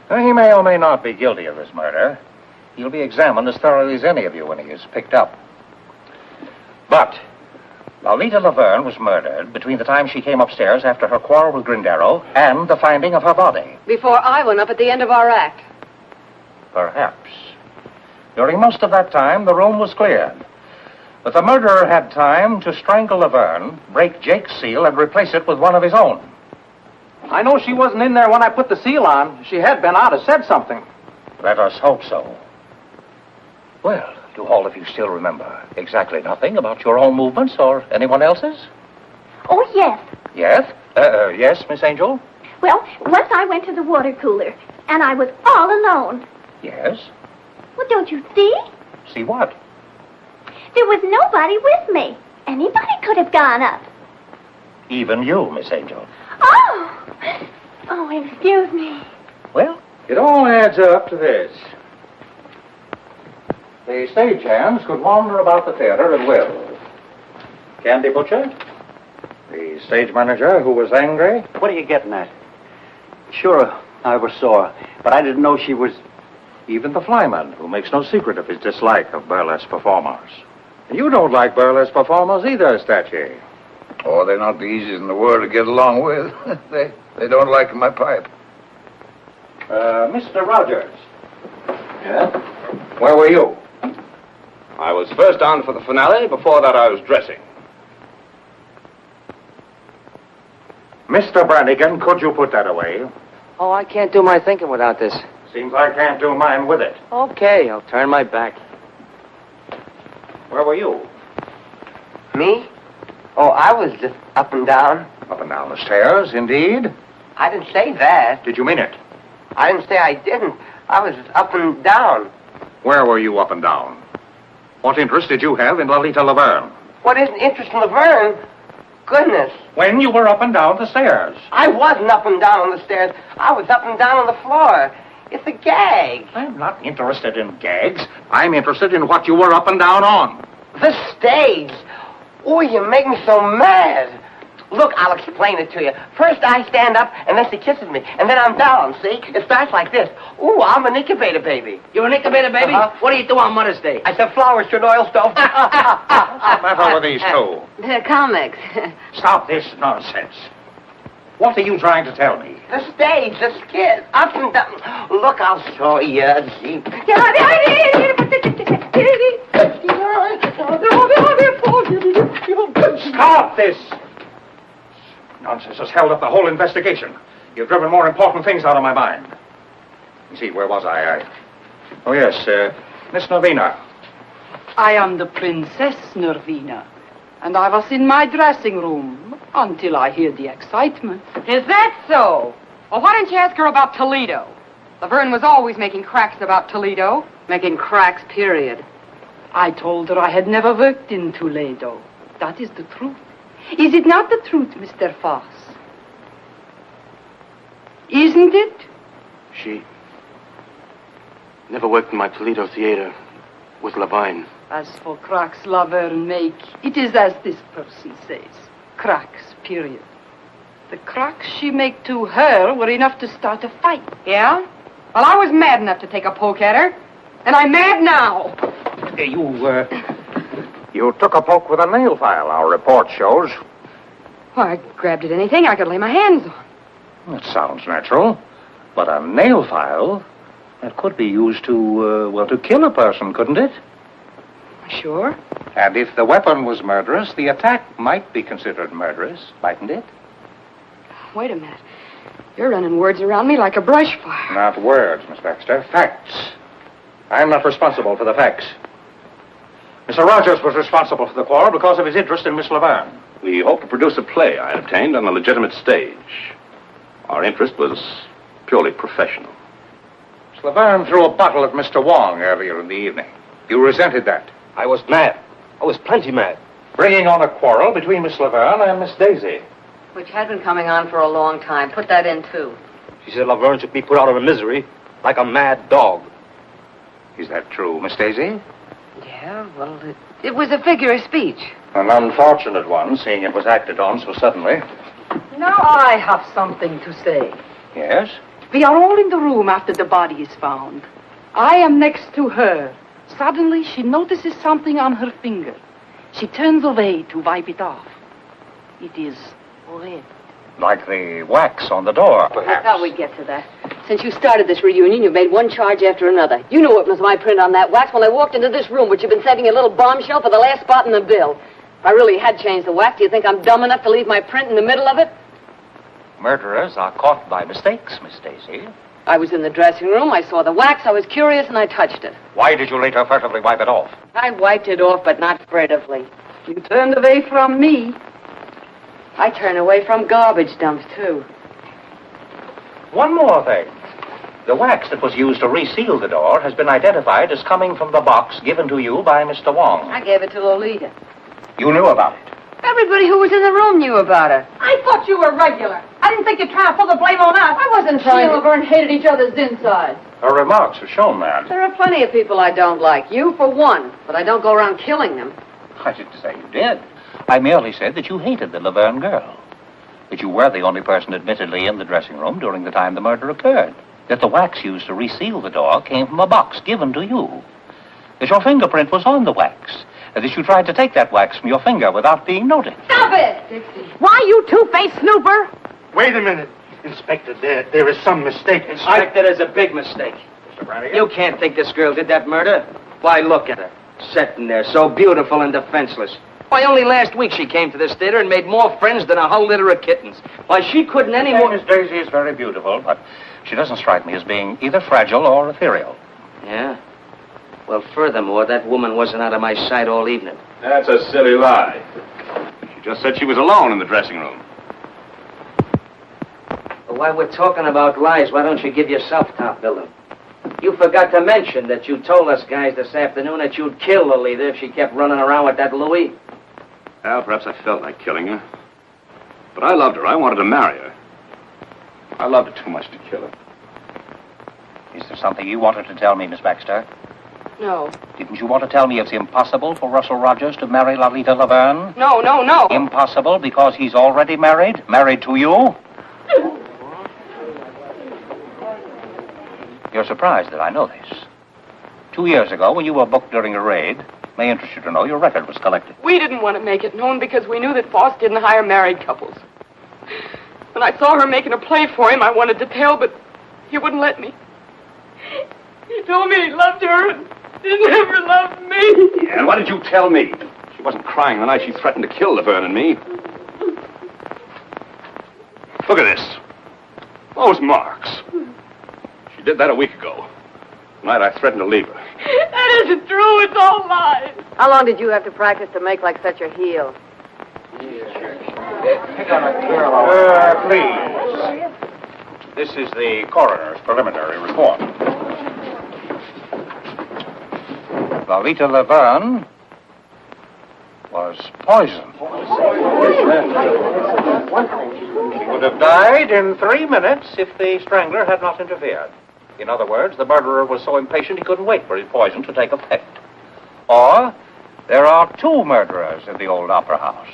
he may or may not be guilty of this murder. He'll be examined as thoroughly as any of you when he is picked up. But Lolita Laverne was murdered between the time she came upstairs after her quarrel with Grindero and the finding of her body. Before I went up at the end of our act. Perhaps. During most of that time, the room was cleared. But the murderer had time to strangle Laverne, break Jake's seal, and replace it with one of his own. I know she wasn't in there when I put the seal on. If she had been, I'd have said something. Let us hope so. Well, do all of you still remember exactly nothing about your own movements or anyone else's? Oh, yes. Yes? Yes, Miss Angel? Well, once I went to the water cooler, and I was all alone. Yes? Well, don't you see? See what? There was nobody with me. Anybody could have gone up. Even you, Miss Angel. Oh! Oh, excuse me. Well, it all adds up to this. The stagehands could wander about the theater at will. Candy Butcher, the stage manager who was angry. What are you getting at? Sure, I was sore, but I didn't know she was... Even the flyman, who makes no secret of his dislike of burlesque performers. You don't like burlesque performers either, Statue. Oh, they're not the easiest in the world to get along with. they don't like my pipe. Mr. Rogers. Yeah? Where were you? I was first on for the finale. Before that, I was dressing. Mr. Brannigan, could you put that away? Oh, I can't do my thinking without this. Seems I can't do mine with it. Okay, I'll turn my back. Where were you? Me? Oh, I was just up and down. Up and down the stairs, indeed. I didn't say that. Did you mean it? I didn't say I didn't. I was just up and down. Where were you up and down? What interest did you have in Lolita Laverne? What isn't interest in Laverne? Goodness. When you were up and down the stairs. I wasn't up and down on the stairs. I was up and down on the floor. It's a gag. I'm not interested in gags. I'm interested in what you were up and down on. The stage. Oh, you make me so mad. Look, I'll explain it to you. First I stand up, and then she kisses me, and then I'm down, see? It starts like this. Ooh, I'm an incubator baby. You're an incubator baby? What do you do on Mother's Day? I said flowers to an oil stove. What's the matter with these two? They're comics. Stop this nonsense. What are you trying to tell me? The stage, the skit, up and down. Look, I'll show you. See? Stop this! Nonsense has held up the whole investigation. You've driven more important things out of my mind. See, where was I? Oh, yes, Miss Nervina. I am the Princess Nervina, and I was in my dressing room until I heard the excitement. Is that so? Well, why didn't you ask her about Toledo? Laverne was always making cracks about Toledo. Making cracks, period. I told her I had never worked in Toledo. That is the truth. Is it not the truth, Mr. Foss? Isn't it? She never worked in my Toledo theater with Levine. As for cracks Laverne make, it is as this Percy says. Cracks, period. The cracks she make to her were enough to start a fight. Yeah? Well, I was mad enough to take a poke at her. And I'm mad now. You took a poke with a nail file, our report shows. Well, I grabbed at anything I could lay my hands on. That sounds natural. But a nail file, that could be used to kill a person, couldn't it? Sure. And if the weapon was murderous, the attack might be considered murderous, mightn't it? Wait a minute. You're running words around me like a brush fire. Not words, Miss Baxter. Facts. I'm not responsible for the facts. Mr. Rogers was responsible for the quarrel because of his interest in Miss Laverne. We hope to produce a play I obtained on a legitimate stage. Our interest was purely professional. Miss Laverne threw a bottle at Mr. Wong earlier in the evening. You resented that. I was mad. I was plenty mad. Bringing on a quarrel between Miss Laverne and Miss Daisy. Which had been coming on for a long time. Put that in, too. She said Laverne should be put out of her misery like a mad dog. Is that true, Miss Daisy? Yeah, well, it was a figure of speech. An unfortunate one, seeing it was acted on so suddenly. Now I have something to say. Yes? We are all in the room after the body is found. I am next to her. Suddenly, she notices something on her finger. She turns away to wipe it off. It is red. Like the wax on the door, perhaps. I thought we'd get to that. Since you started this reunion, you've made one charge after another. You knew it was my print on that wax when I walked into this room, which you've been saving a little bombshell for the last spot in the bill. If I really had changed the wax, do you think I'm dumb enough to leave my print in the middle of it? Murderers are caught by mistakes, Miss Daisy. I was in the dressing room, I saw the wax, I was curious, and I touched it. Why did you later furtively wipe it off? I wiped it off, but not furtively. You turned away from me. I turn away from garbage dumps, too. One more thing. The wax that was used to reseal the door has been identified as coming from the box given to you by Mr. Wong. I gave it to Lolita. You knew about it. Everybody who was in the room knew about it. I thought you were regular. I didn't think you'd try to pull the blame on us. I wasn't trying to... Laverne hated each other's insides. Her remarks have shown that. There are plenty of people I don't like. You, for one. But I don't go around killing them. I didn't say you did. I merely said that you hated the Laverne girl. That you were the only person admittedly in the dressing room during the time the murder occurred. That the wax used to reseal the door came from a box given to you. That your fingerprint was on the wax. That you tried to take that wax from your finger without being noticed. Stop it! Dixie. Why, you two-faced snooper? Wait a minute. Inspector, there is some mistake. Inspector, there's a big mistake. Mr. Brannigan? You can't think this girl did that murder. Why, look at her. Sitting there, so beautiful and defenseless. Why, only last week she came to this theater and made more friends than a whole litter of kittens. Why, she couldn't any more... Miss Daisy is very beautiful, but she doesn't strike me as being either fragile or ethereal. Yeah? Well, furthermore, that woman wasn't out of my sight all evening. That's a silly lie. She just said she was alone in the dressing room. But while we're talking about lies, why don't you give yourself top billing? You forgot to mention that you told us guys this afternoon that you'd kill Lolita if she kept running around with that Louis. Well, perhaps I felt like killing her. But I loved her. I wanted to marry her. I loved her too much to kill her. Is there something you wanted to tell me, Miss Baxter? No. Didn't you want to tell me it's impossible for Russell Rogers to marry Lolita Laverne? No. Impossible because he's already married? Married to you? You're surprised that I know this. 2 years ago, when you were booked during a raid, may interest you to know your record was collected. We didn't want to make it known because we knew that Foss didn't hire married couples. When I saw her making a play for him, I wanted to tell, but he wouldn't let me. He told me he loved her and he never loved me. Yeah, and why did you tell me? She wasn't crying the night she threatened to kill Laverne and me. Look at this. Those marks. She did that a week ago. The night I threatened to leave her. That isn't true. It's all lies. How long did you have to practice to make like such a heel? Please. This is the coroner's preliminary report. Lolita Laverne was poisoned. She would have died in 3 minutes if the strangler had not interfered. In other words, the murderer was so impatient he couldn't wait for his poison to take effect. Or, there are 2 murderers in the old opera house.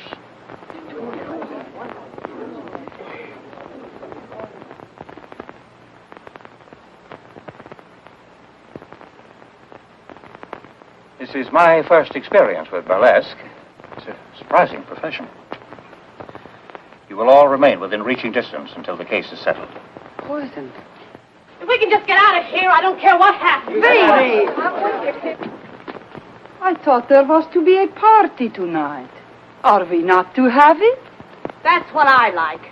This is my first experience with burlesque. It's a surprising profession. You will all remain within reaching distance until the case is settled. Poisoned. If we can just get out of here, I don't care what happens. Baby! I thought there was to be a party tonight. Are we not to have it? That's what I like.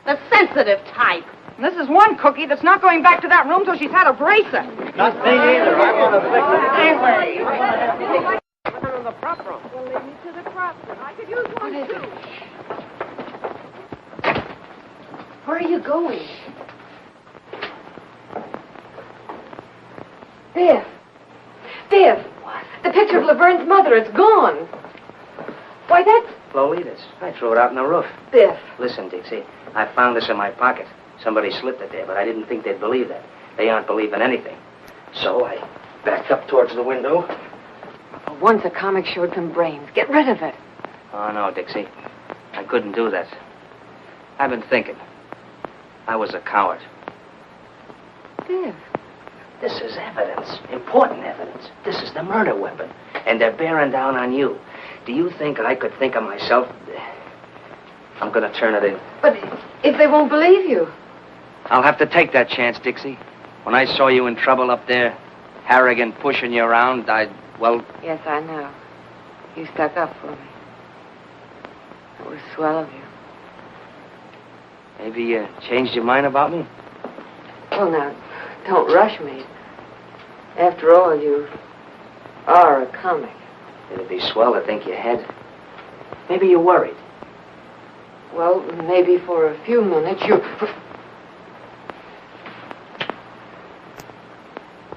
The sensitive type. This is one cookie that's not going back to that room till she's had a bracer. Not me either. I want to fix it. In the prop room. Well, lead me to the prop room. I could use one, too. Where are you going? Biff. Biff. What? The picture of Laverne's mother, it's gone. Why, that's Lolita's. I threw it out on the roof. Biff. Listen, Dixie, I found this in my pocket. Somebody slipped it there, but I didn't think they'd believe that. They aren't believing anything. So I backed up towards the window. For once a comic showed some brains. Get rid of it. Oh, no, Dixie. I couldn't do that. I've been thinking. I was a coward. Biff. This is evidence. Important evidence. This is the murder weapon. And they're bearing down on you. Do you think I could think of myself? I'm going to turn it in. But if they won't believe you. I'll have to take that chance, Dixie. When I saw you in trouble up there, Harrigan pushing you around, well... Yes, I know. You stuck up for me. It was swell of you. Maybe you changed your mind about me? Well, now, don't rush me. After all, you are a comic. It'd be swell to think you had. Maybe you're worried. Well, maybe for a few minutes you...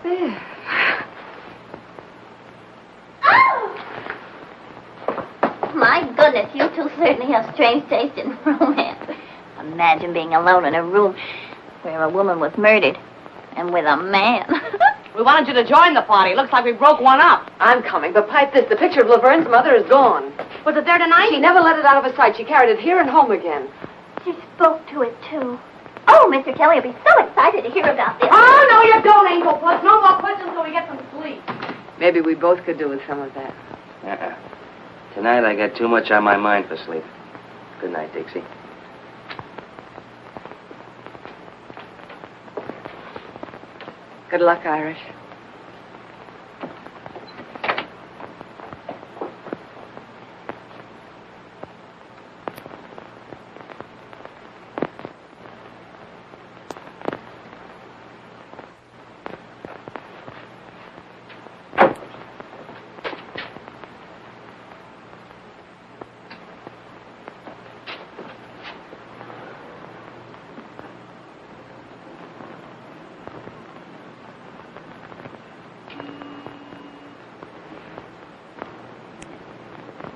There. My goodness, you two certainly have strange taste in romance. Imagine being alone in a room where a woman was murdered and with a man. We wanted you to join the party. Looks like we broke one up. I'm coming, but pipe this. The picture of Laverne's mother is gone. Was it there tonight? She never let it out of her sight. She carried it here and home again. She spoke to it, too. Oh, Mr. Kelly will be so excited to hear about this. Oh, no, you don't, Angel Puss. No more questions till we get some sleep. Maybe we both could do with some of that. Tonight I got too much on my mind for sleep. Good night, Dixie. Good luck, Irish.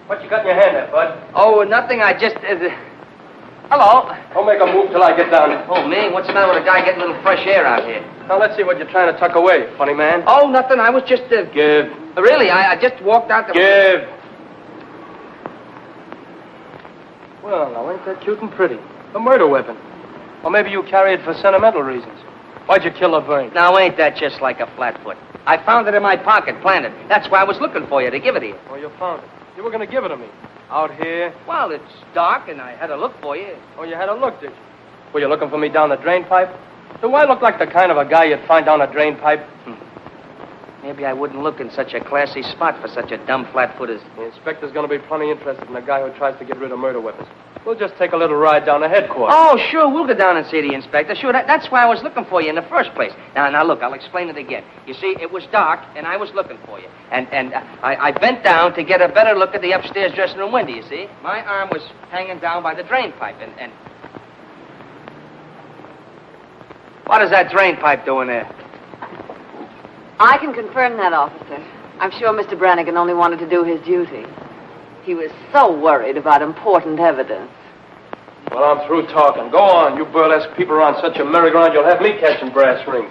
What you got in your hand there, Bud? Oh, nothing. I just... Hello. Don't make a move till I get down. Oh, me? What's the matter with a guy getting a little fresh air out here? Now, let's see what you're trying to tuck away, funny man. Oh, nothing. I was just... Give. Really, I just walked out the... Give. Well, now, ain't that cute and pretty? A murder weapon. Or maybe you carry it for sentimental reasons. Why'd you kill Laverne? Now, ain't that just like a flatfoot? I found it in my pocket, planted. That's why I was looking for you, to give it to you. Oh, you found it. You were going to give it to me. Out here? Well, it's dark, and I had a look for you. Oh, you had a look, did you? Were you looking for me down the drain pipe? Do I look like the kind of a guy you'd find down a drain pipe? Maybe I wouldn't look in such a classy spot for such a dumb flatfoot as... The inspector's going to be plenty interested in a guy who tries to get rid of murder weapons. We'll just take a little ride down to headquarters. Oh, sure, we'll go down and see the inspector. Sure, that's why I was looking for you in the first place. Now, look, I'll explain it again. You see, it was dark, and I was looking for you. And I bent down to get a better look at the upstairs dressing room window, you see? My arm was hanging down by the drain pipe, and... What is that drain pipe doing there? I can confirm that, officer. I'm sure Mr. Brannigan only wanted to do his duty. He was so worried about important evidence. Well, I'm through talking. Go on. You burlesque people are on such a merry-go-round, you'll have me catching brass rings.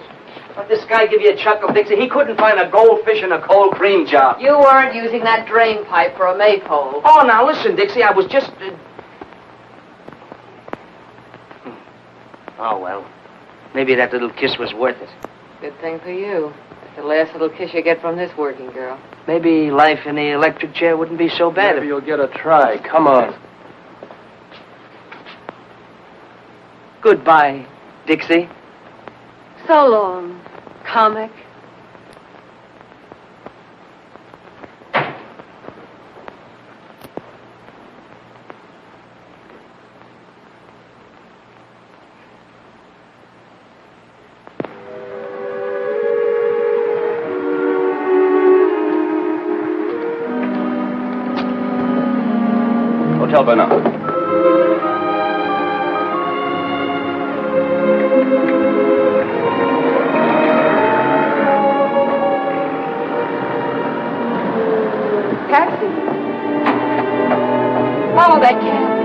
Let this guy give you a chuckle, Dixie. He couldn't find a goldfish in a cold cream jar. You weren't using that drain pipe for a maypole. Oh, now listen, Dixie. I was just... Oh, well. Maybe that little kiss was worth it. Good thing for you. It's the last little kiss you get from this working girl. Maybe life in the electric chair wouldn't be so bad. Maybe you'll get a try. Come on. Goodbye, Dixie. So long, comic. Hotel Bernard. Taxi. Follow that cab.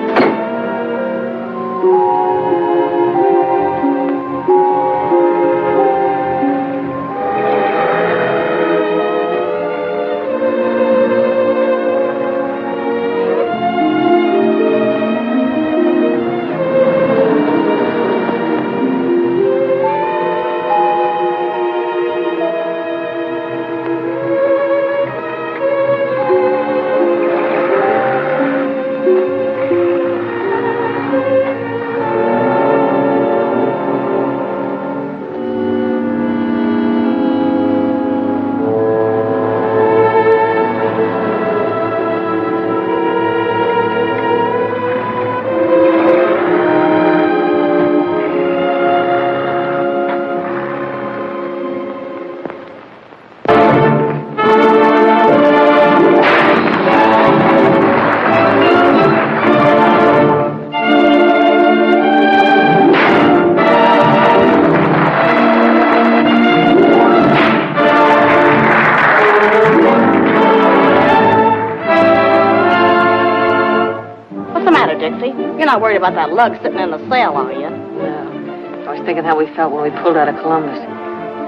You're not worried about that lug sitting in the cell, are you? No. I was thinking how we felt when we pulled out of Columbus.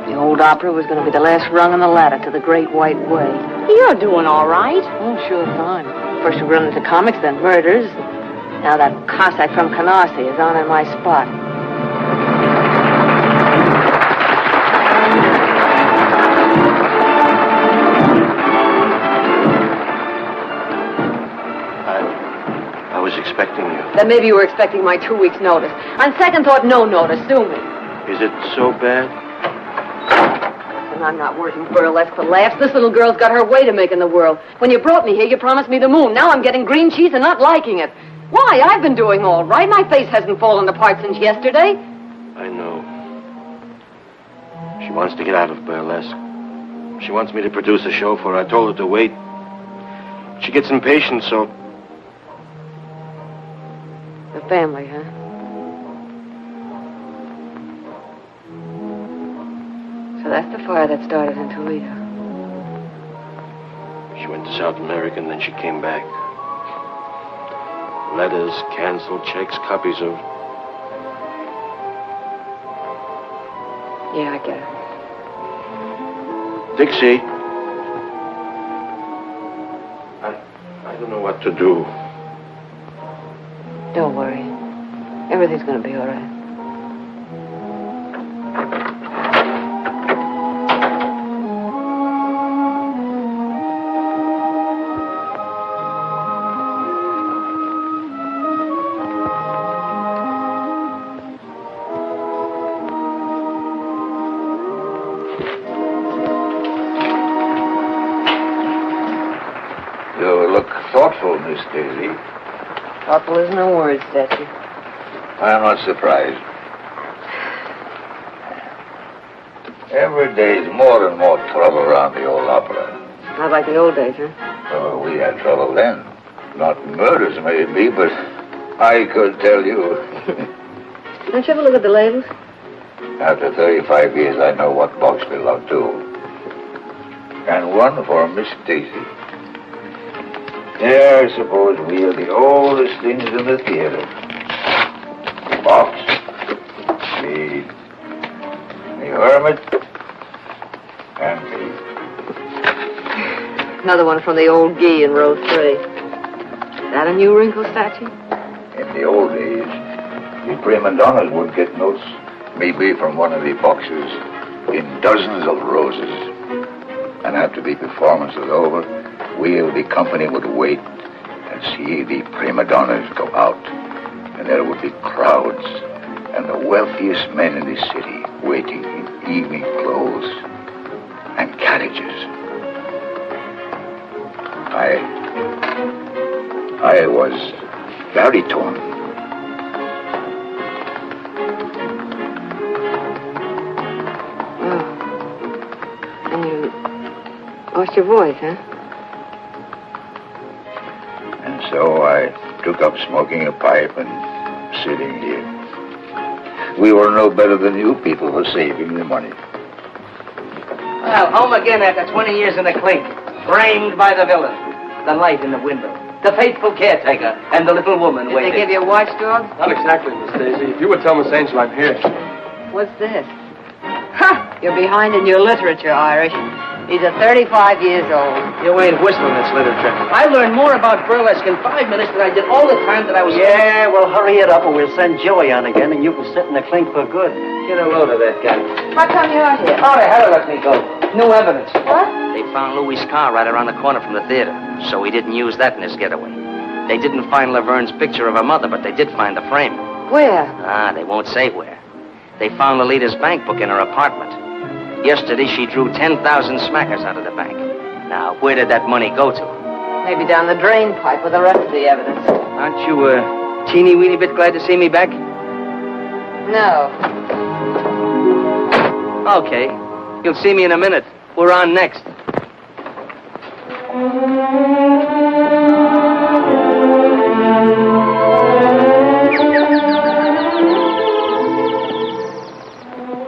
The old opera was going to be the last rung on the ladder to the Great White Way. You're doing all right. Oh, sure, fine. First we run into comics, then murders. Now that Cossack from Canarsie is on in my spot. I was expecting you. Then maybe you were expecting my 2 weeks' notice. On second thought, no notice. Sue me. Is it so bad? And I'm not working burlesque for laughs. This little girl's got her way to make in the world. When you brought me here, you promised me the moon. Now I'm getting green cheese and not liking it. Why? I've been doing all right. My face hasn't fallen apart since yesterday. I know. She wants to get out of burlesque. She wants me to produce a show for her. I told her to wait. She gets impatient, so... The family, huh? So that's the fire that started in Toledo. She went to South America and then she came back. Letters, canceled checks, copies of... Yeah, I get it. Dixie. I don't know what to do. Don't worry. Everything's gonna be all right. You look thoughtful, Miss Daisy. Thoughtful is no word, Statue. I'm not surprised. Every day's more and more trouble around the old opera. Not like the old days, huh? Oh, we had trouble then. Not murders, maybe, but I could tell you. Don't you ever look at the labels? After 35 years, I know what box belonged to. And one for Miss Daisy. Yeah, I suppose we are the oldest things in the theater. Box, the hermit, and me. Another one from the old Gee in row 3. Is that a new wrinkle, Statue? In the old days, the prima donnas would get notes, maybe from one of the boxes, in dozens of roses. And after the performance was over, we of the company would wait and see the prima donnas go out. And there would be crowds and the wealthiest men in the city waiting in evening clothes and carriages. I was very torn. Oh. And you lost your voice, huh? And so I took up smoking a pipe and sitting here. We were no better than you people for saving the money. Well, home again after 20 years in the clink. Framed by the villain. the light in the window. The faithful caretaker and the little woman Did waiting. they give you a watchdog? Not exactly, Miss Daisy. If you would tell Miss Angel I'm here. What's this? Ha! You're behind in your literature, Irish. He's 35 years old. You ain't whistling this literature. I learned more about burlesque in 5 minutes than I did all the time that I was... Yeah, well, hurry it up or we'll send Joey on again and you can sit in the clink for good. Get a load of that guy. How come you're out here? Oh, they had to let me go. New evidence. What? They found Louis' car right around the corner from the theater, so he didn't use that in his getaway. They didn't find Laverne's picture of her mother, but they did find the frame. Where? They won't say where. They found Lolita's bank book in her apartment. Yesterday, she drew 10,000 smackers out of the bank. Now, where did that money go to? Maybe down the drain pipe with the rest of the evidence. Aren't you a teeny-weeny bit glad to see me back? No. Okay. You'll see me in a minute. We're on next.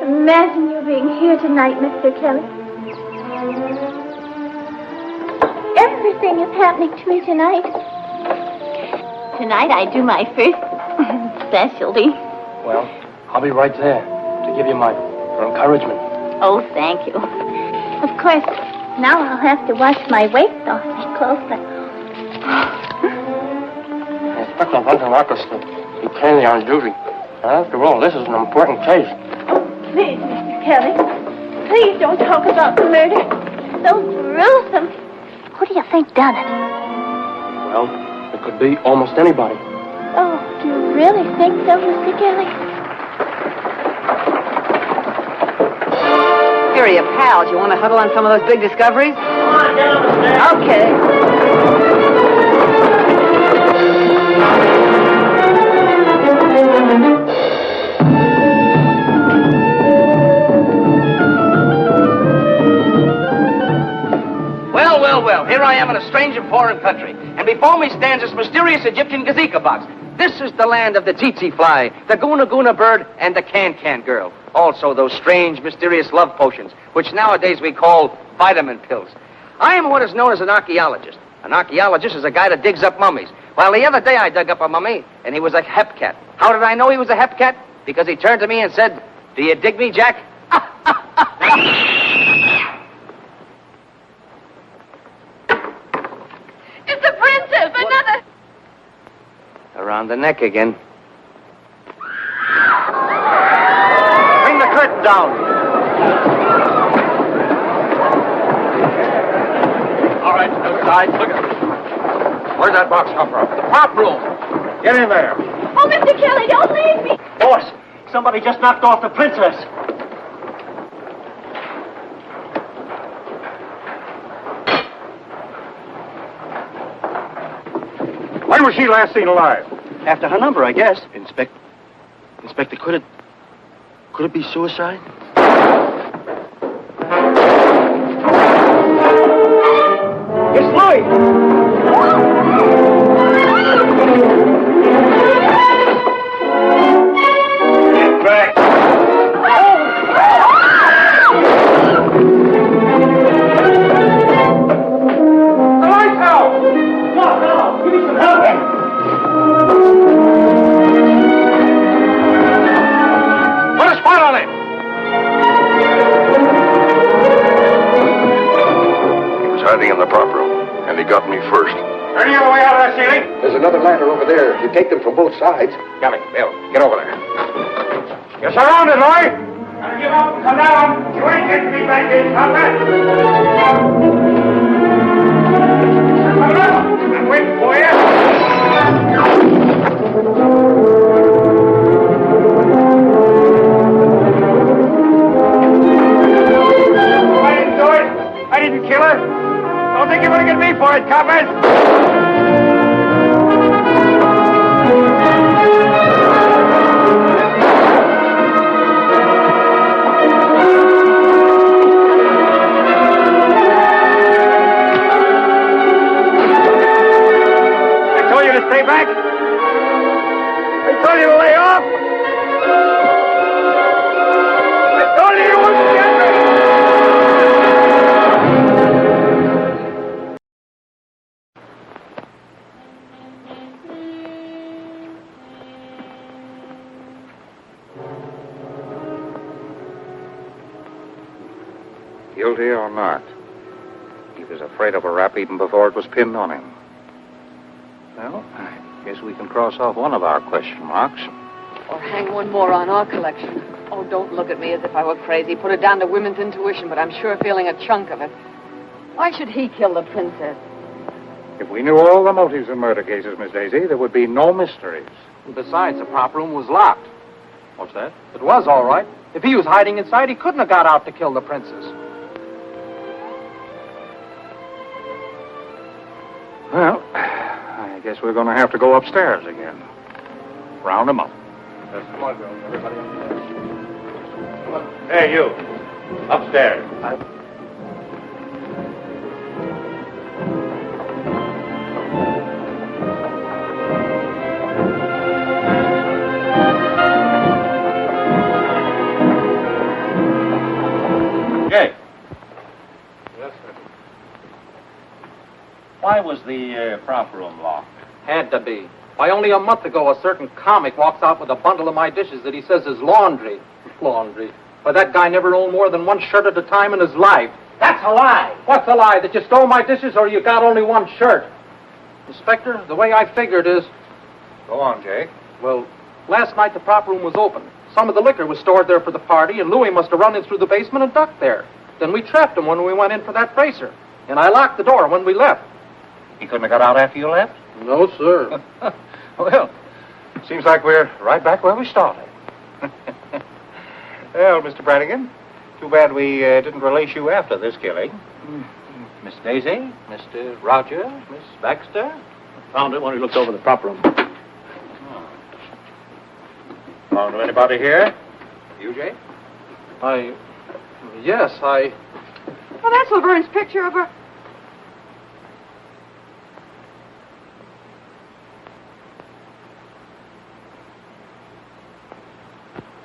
Imagine you being here tonight, Mr. Kelly. Everything is happening to me tonight. Tonight I do my first specialty. Well, I'll be right there to give you my encouragement. Oh, thank you. Of course, now I'll have to wash my waist off my clothes, but... Inspector Hunter Marcus, he came on duty. After all, this is an important case. Please, Mr. Kelly, please don't talk about the murder. So gruesome. Who do you think done it? Well, it could be almost anybody. Oh, do you really think so, Mr. Kelly? Here are your pals. You want to huddle on some of those big discoveries? Come on, get up the stairs. Okay. Well, here I am in a strange and foreign country, and before me stands this mysterious Egyptian gazika box. This is the land of the tsetse fly, the guna guna bird, and the can-can girl. Also those strange, mysterious love potions, which nowadays we call vitamin pills. I am what is known as an archaeologist. An archaeologist is a guy that digs up mummies. Well, the other day I dug up a mummy, and he was a hepcat. How did I know he was a hepcat? Because he turned to me and said, "Do you dig me, Jack?" It's the princess! Another... Around the neck again. Bring the curtain down. All right, outside. Look at this. Where'd that box come from? The prop room. Get in there. Oh, Mr. Kelly, don't leave me! Boss, somebody just knocked off the princess. When was she last seen alive? After her number, I guess. Inspector, could it be suicide? It's Louis. Get back. The lights out! No, give me some help. Put a spot on it! He was hiding in the prop room, and he got me first. Any other way out of that ceiling? There's another ladder over there. You take them from both sides. Come in, Bill. Get over there. You're surrounded, Roy. Now give up and come down. You ain't getting me back in, combat. Come on. I'm waiting for you. I didn't do it. I didn't kill her. Don't think you're going to get me for it, coppers. I told you to stay back. I told you to lay off. I told you you wouldn't get me. guilty or not. He was afraid of a rap even before it was pinned on him. Well, I guess we can cross off one of our question marks. Or hang one more on our collection. Oh, don't look at me as if I were crazy. Put it down to women's intuition, but I'm sure feeling a chunk of it. Why should he kill the princess? If we knew all the motives in murder cases, Miss Daisy, there would be no mysteries. Besides, the prop room was locked. What's that? It was all right. If he was hiding inside, he couldn't have got out to kill the princess. Well, I guess we're going to have to go upstairs again. Round them up. Come on, girls. Everybody upstairs. Come on. Hey, you. Upstairs. Jake. Yes, sir. Why was the prop room locked? Had to be. Why, only a month ago, a certain comic walks out with a bundle of my dishes that he says is laundry. Laundry. Why, that guy never owned more than one shirt at a time in his life. That's a lie. What's a lie? That you stole my dishes or you got only one shirt? Inspector, the way I figured is... Go on, Jake. Well, last night the prop room was open. Some of the liquor was stored there for the party, and Louis must have run in through the basement and ducked there. Then we trapped him when we went in for that bracer. And I locked the door when we left. He couldn't have got out after you left? No, sir. Well, seems like we're right back where we started. Well, Mr. Brannigan, too bad we didn't release you after this killing. Miss Daisy, Mr. Rogers, Miss Baxter. Found it when we looked over the prop room. Found anybody here? You, Jake? Yes, Well, that's Laverne's picture of her.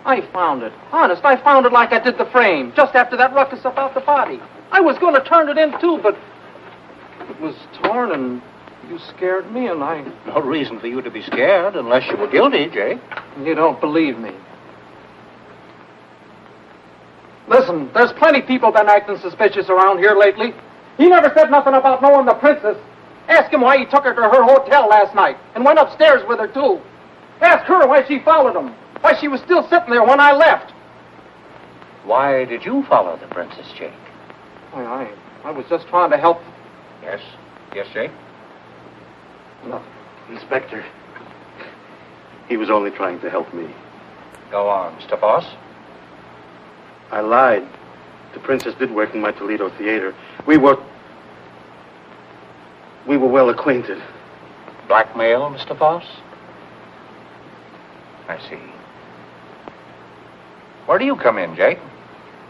I found it. Honest, I found it like I did the frame, just after that ruckus about the body. I was going to turn it in, too, but it was torn, and you scared me, and I... No reason for you to be scared unless you were guilty, Jake. You don't believe me. Listen, there's plenty people been acting suspicious around here lately. He never said nothing about knowing the princess. Ask him why he took her to her hotel last night and went upstairs with her, too. Ask her why she followed him. Why she was still sitting there when I left. Why did you follow the princess, Jake? Why, I was just trying to help. Yes? Yes, Jake? No. Inspector, he was only trying to help me. Go on, Mr. Foss. I lied. The princess did work in my Toledo theater. We were well acquainted. Blackmail, Mr. Foss? I see. Where do you come in, Jake?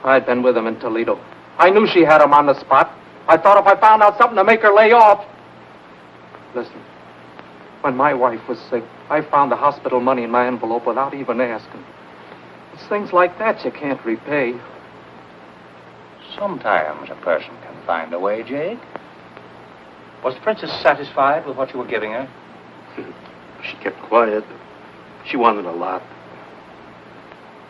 I'd been with him in Toledo. I knew she had him on the spot. I thought if I found out something to make her lay off... Listen, when my wife was sick, I found the hospital money in my envelope without even asking. It's things like that you can't repay. Sometimes a person can find a way, Jake. Was the princess satisfied with what you were giving her? She kept quiet. She wanted a lot.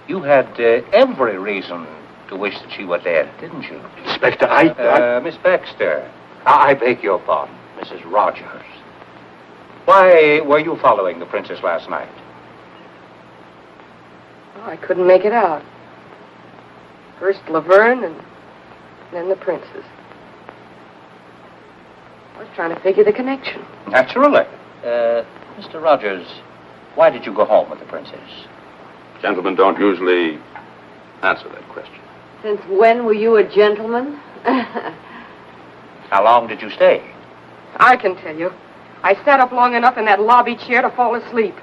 You had every reason to wish that she were dead, didn't you? Inspector, Miss Baxter. I beg your pardon, Mrs. Rogers. Why were you following the princess last night? Oh, I couldn't make it out. First Laverne and then the princess. I was trying to figure the connection. Naturally. Mr. Rogers, why did you go home with the princess? Gentlemen don't usually answer that question. Since when were you a gentleman? How long did you stay? I can tell you. I sat up long enough in that lobby chair to fall asleep.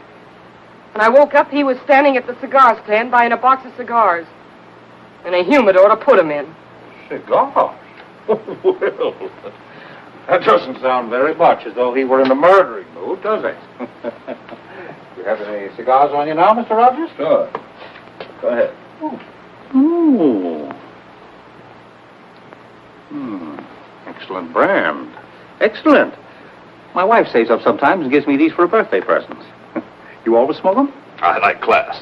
When I woke up, he was standing at the cigar stand buying a box of cigars. And a humidor to put them in. Cigars? Well, that doesn't sound very much as though he were in a murdering mood, does it? You have any cigars on you now, Mr. Rogers? Sure. Go ahead. Ooh. Excellent brand. Excellent. My wife saves up sometimes and gives me these for a birthday present. You always smoke them? I like class.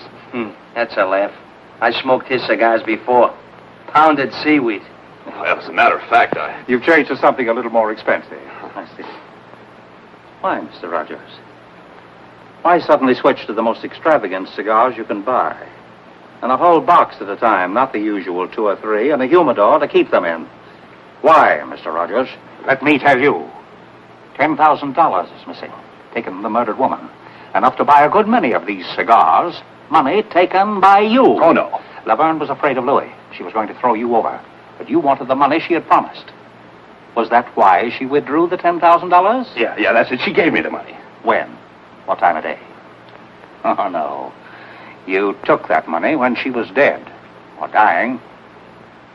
That's a laugh. I smoked his cigars before. Pounded seaweed. Well, as a matter of fact, You've changed to something a little more expensive. I see. Why, Mr. Rogers? Why suddenly switch to the most extravagant cigars you can buy? And a whole box at a time, not the usual 2 or 3, and a humidor to keep them in. Why, Mr. Rogers? Let me tell you. $10,000 is missing, taken from the murdered woman. Enough to buy a good many of these cigars. Money taken by you. Oh, no. Laverne was afraid of Louis. She was going to throw you over. But you wanted the money she had promised. Was that why she withdrew the $10,000? Yeah, that's it. She gave me the money. When? What time of day? Oh, no. You took that money when she was dead, or dying.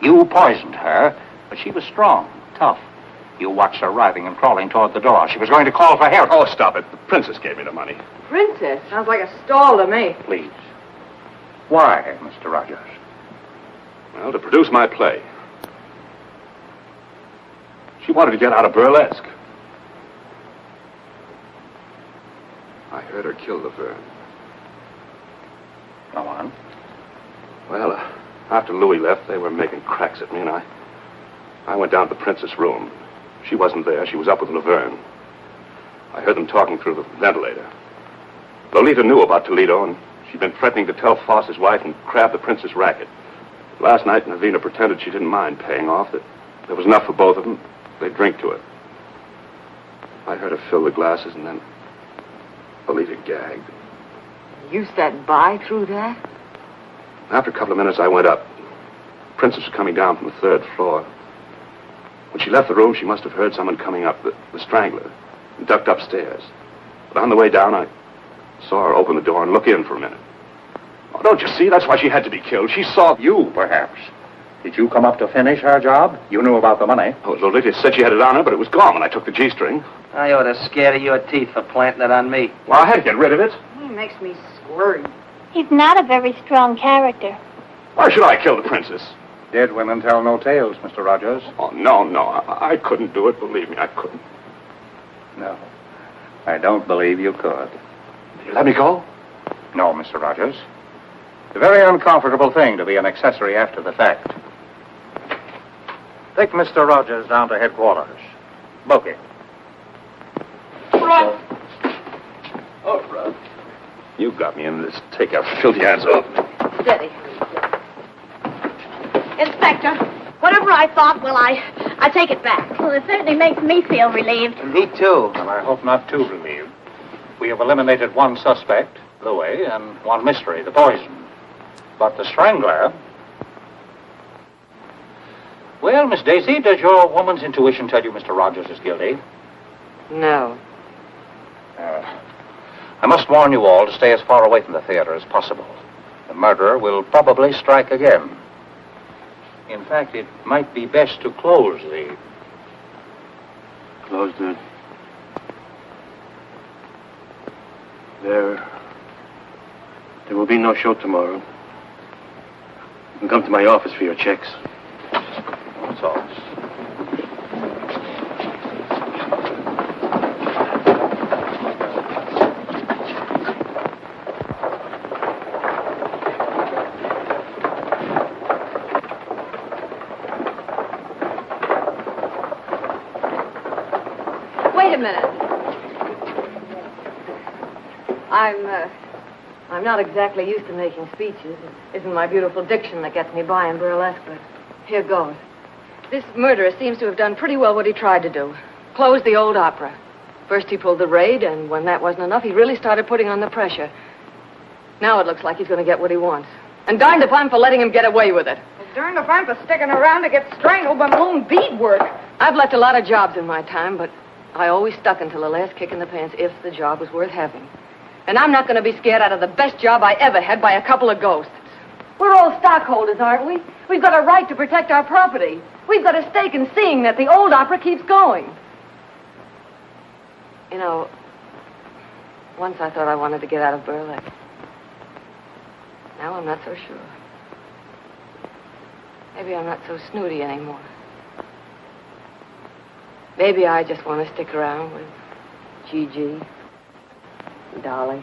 You poisoned her, but she was strong, tough. You watched her writhing and crawling toward the door. She was going to call for help. Oh, stop it. The princess gave me the money. Princess? Sounds like a stall to me. Please. Why, Mr. Rogers? Well, to produce my play. She wanted to get out of Burlesque. I heard her kill Laverne. Go on. Well, after Louis left, they were making cracks at me, and I went down to the princess' room. She wasn't there. She was up with Laverne. I heard them talking through the ventilator. Lolita knew about Toledo, and she'd been threatening to tell Foss's wife and crab the princess' racket. Last night, Navina pretended she didn't mind paying off, that there was enough for both of them. They'd drink to it. I heard her fill the glasses, and then Lolita gagged. You sat by through that? After a couple of minutes, I went up. The princess was coming down from the 3rd floor. When she left the room, she must have heard someone coming up, the strangler, and ducked upstairs. But on the way down, I saw her open the door and look in for a minute. Oh, don't you see? That's why she had to be killed. She saw you, perhaps. Did you come up to finish her job? You knew about the money. Oh, Lolita said she had it on her, but it was gone when I took the G-string. I ought to scare your teeth for planting it on me. Well, I had to get rid of it. He makes me squirm. He's not a very strong character. Why should I kill the princess? Dead women tell no tales, Mr. Rogers. Oh, no. I couldn't do it. Believe me, I couldn't. No. I don't believe you could. You let me go? No, Mr. Rogers. It's a very uncomfortable thing to be an accessory after the fact. Take Mr. Rogers down to headquarters. Book him. Run! Oh, Run. You got me in this. Take your filthy hands off. Steady. Inspector, whatever I thought, well, I take it back. Well, it certainly makes me feel relieved. Me too. Well, I hope not too relieved. We have eliminated one suspect, Louis, and one mystery, the poison. But the strangler... Well, Miss Daisy, does your woman's intuition tell you Mr. Rogers is guilty? No. I must warn you all to stay as far away from the theater as possible. The murderer will probably strike again. In fact, it might be best to close the... Closed it. There will be no show tomorrow. You can come to my office for your checks. That's all. Wait a minute. I'm not exactly used to making speeches. It isn't my beautiful diction that gets me by in burlesque, but here goes. This murderer seems to have done pretty well what he tried to do. Close the old opera. First he pulled the raid, and when that wasn't enough, he really started putting on the pressure. Now it looks like he's going to get what he wants. And darned if I'm for letting him get away with it. Darned if I'm for sticking around to get strangled by my own beadwork. I've left a lot of jobs in my time, but I always stuck until the last kick in the pants if the job was worth having. And I'm not going to be scared out of the best job I ever had by a couple of ghosts. We're all stockholders, aren't we? We've got a right to protect our property. We've got a stake in seeing that the old opera keeps going. You know, once I thought I wanted to get out of burlesque. Now I'm not so sure. Maybe I'm not so snooty anymore. Maybe I just want to stick around with Gigi, and Dolly,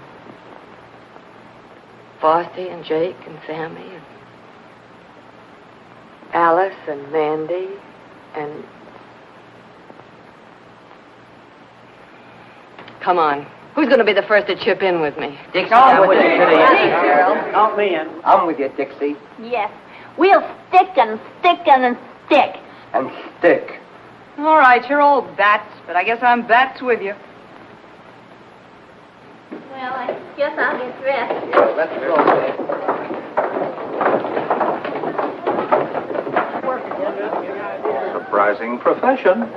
Frosty and Jake and Sammy and Alice and Mandy and... Come on. Who's going to be the first to chip in with me? Dixie, I'm I'm with with you. you. Girl. Count me in. I'm with you, Dixie. Yes. We'll stick and stick and stick. And stick. All right, you're all bats, but I guess I'm bats with you. Well, I guess I'll get dressed. Yeah, let's go. Surprising profession.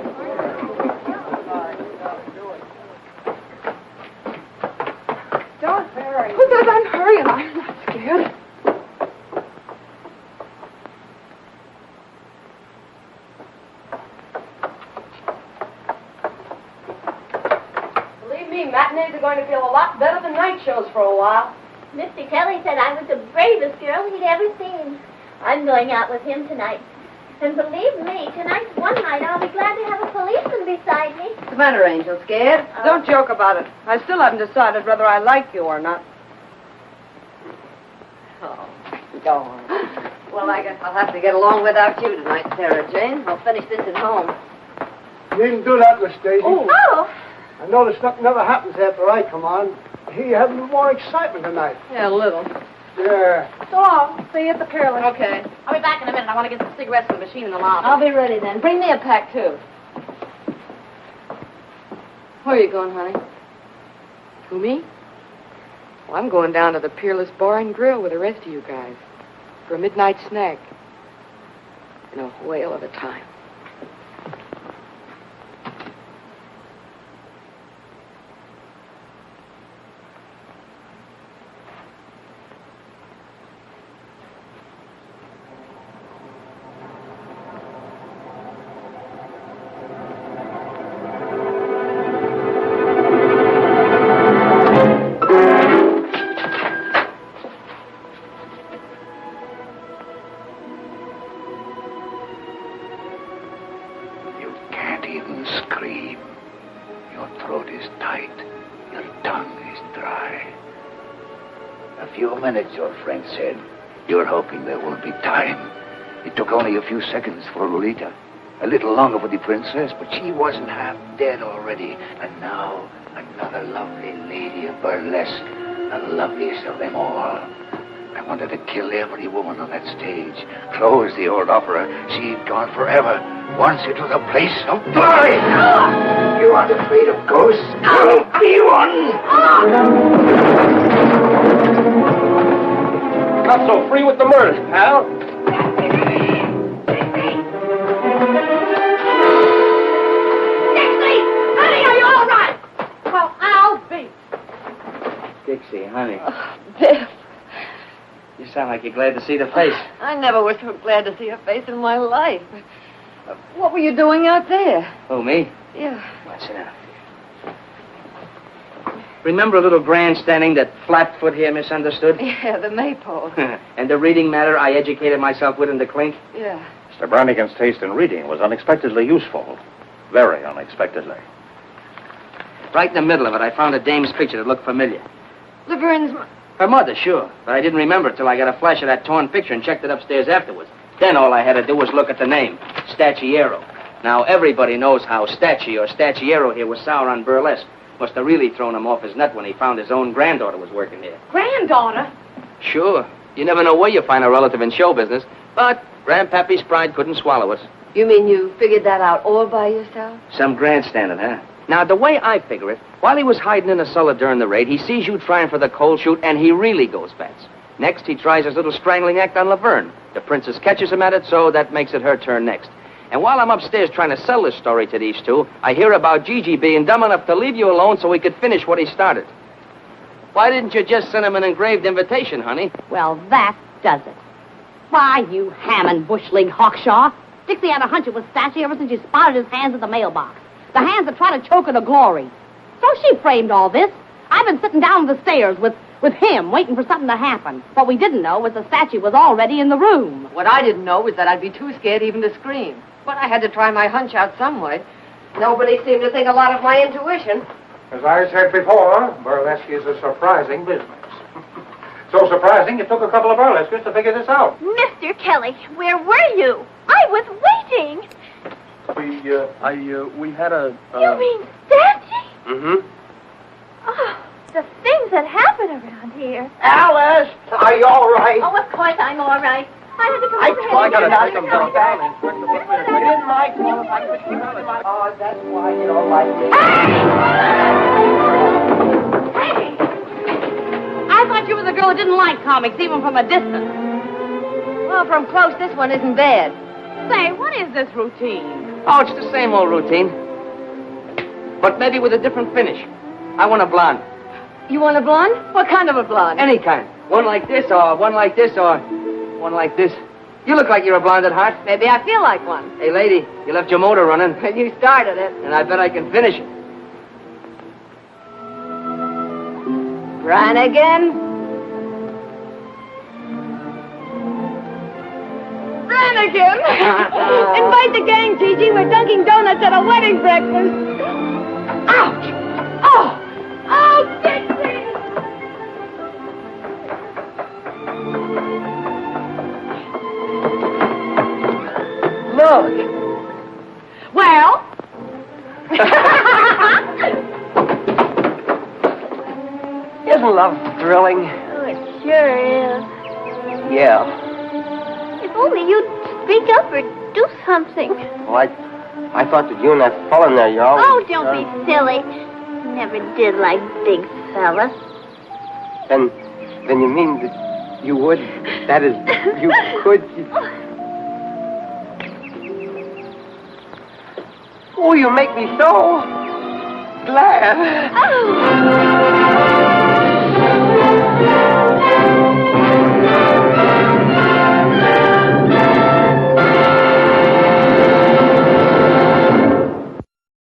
Don't hurry. Who says I'm hurrying? I'm not scared. Believe me, matinees are going to feel a lot better than night shows for a while. Mr. Kelly said I was the bravest girl he'd ever seen. I'm going out with him tonight. And believe me, tonight's one night I'll be glad to have a policeman beside me. What's the matter, Angel? Scared? Don't joke about it. I still haven't decided whether I like you or not. Oh, go on. Well, I guess I'll have to get along without you tonight, Sarah Jane. I'll finish this at home. You needn't do that, Miss Daisy. Oh! I notice nothing ever happens after I come on. Here you have more excitement tonight. Yeah, a little. Yeah. So long. See you at the Peerless. Okay. I'll be back in a minute. I want to get some cigarettes from the machine in the lobby. I'll be ready then. Bring me a pack, too. Where are you going, honey? Who, me? Well, I'm going down to the Peerless Bar and Grill with the rest of you guys for a midnight snack. And a whale of a time. Your friend said. You're hoping there won't be time. It took only a few seconds for Lolita. A little longer for the princess, but she wasn't half dead already. And now, another lovely lady of burlesque. The loveliest of them all. I wanted to kill every woman on that stage. Close the old opera. She'd gone forever. Once it was a place of glory. You aren't afraid of ghosts? I'll be one. Not so free with the murders, pal. Dixie! Honey, are you all right? Well, I'll be. Dixie, honey. Oh, Biff. You sound like you're glad to see the face. I never was so glad to see a face in my life. What were you doing out there? Who, me? Yeah. Well, sit down. Remember a little grandstanding that Flatfoot here misunderstood? Yeah, the maypole. And the reading matter I educated myself with in the clink? Yeah. Mr. Brannigan's taste in reading was unexpectedly useful. Very unexpectedly. Right in the middle of it, I found a dame's picture that looked familiar. Laverne's... Her mother, sure. But I didn't remember it till I got a flash of that torn picture and checked it upstairs afterwards. Then all I had to do was look at the name, Stacciero. Now, everybody knows how Stacci or Stacciero here was sour on Burlesque. Must have really thrown him off his nut when he found his own granddaughter was working here. Granddaughter? Sure. You never know where you find a relative in show business. But Grandpappy's pride couldn't swallow it. You mean you figured that out all by yourself? Some grandstanding, huh? Now, the way I figure it, while he was hiding in the cellar during the raid, he sees you trying for the cold shoot, and he really goes bats. Next, he tries his little strangling act on Laverne. The princess catches him at it, so that makes it her turn next. And while I'm upstairs trying to sell this story to these two, I hear about Gigi being dumb enough to leave you alone so he could finish what he started. Why didn't you just send him an engraved invitation, honey? Well, that does it. Why, you ham and bush league Hawkshaw. Dixie had a hunch it was Stacci ever since she spotted his hands at the mailbox. The hands that try to choke her to glory. So she framed all this. I've been sitting down the stairs with him, waiting for something to happen. What we didn't know was the statue was already in the room. What I didn't know was that I'd be too scared even to scream. But I had to try my hunch out some way. Nobody seemed to think a lot of my intuition. As I said before, burlesque is a surprising business. So surprising, it took a couple of burlesquers to figure this out. Mr. Kelly, where were you? I was waiting. We had a... You mean Stanwyck? Mm-hmm. Oh, the things that happen around here. Alice, are you all right? Oh, of course I'm all right. I had to come I over here. told you not to come come back. You didn't like me. Oh, that's why you don't like me. I thought you were the girl who didn't like comics, even from a distance. Well, from close, this one isn't bad. Say, what is this routine? Oh, it's the same old routine. But maybe with a different finish. I want a blonde. You want a blonde? What kind of a blonde? Any kind. One like this, or one like this, or one like this. You look like you're a blonde at heart. Maybe I feel like one. Hey, lady, you left your motor running. You started it. And I bet I can finish it. Brannigan? Brannigan! Invite the gang, Gigi. We're dunking donuts at a wedding breakfast. Ouch! Oh! Oh, Dixie! Look. Well? Isn't love thrilling? Oh, it sure is. Yeah. If only you'd speak up or do something. Well, I thought that you and that fella in there, you always... Oh, don't be silly. Never did like big fellas. Then you mean that you would... That is, you could... Oh, you make me so glad. Oh.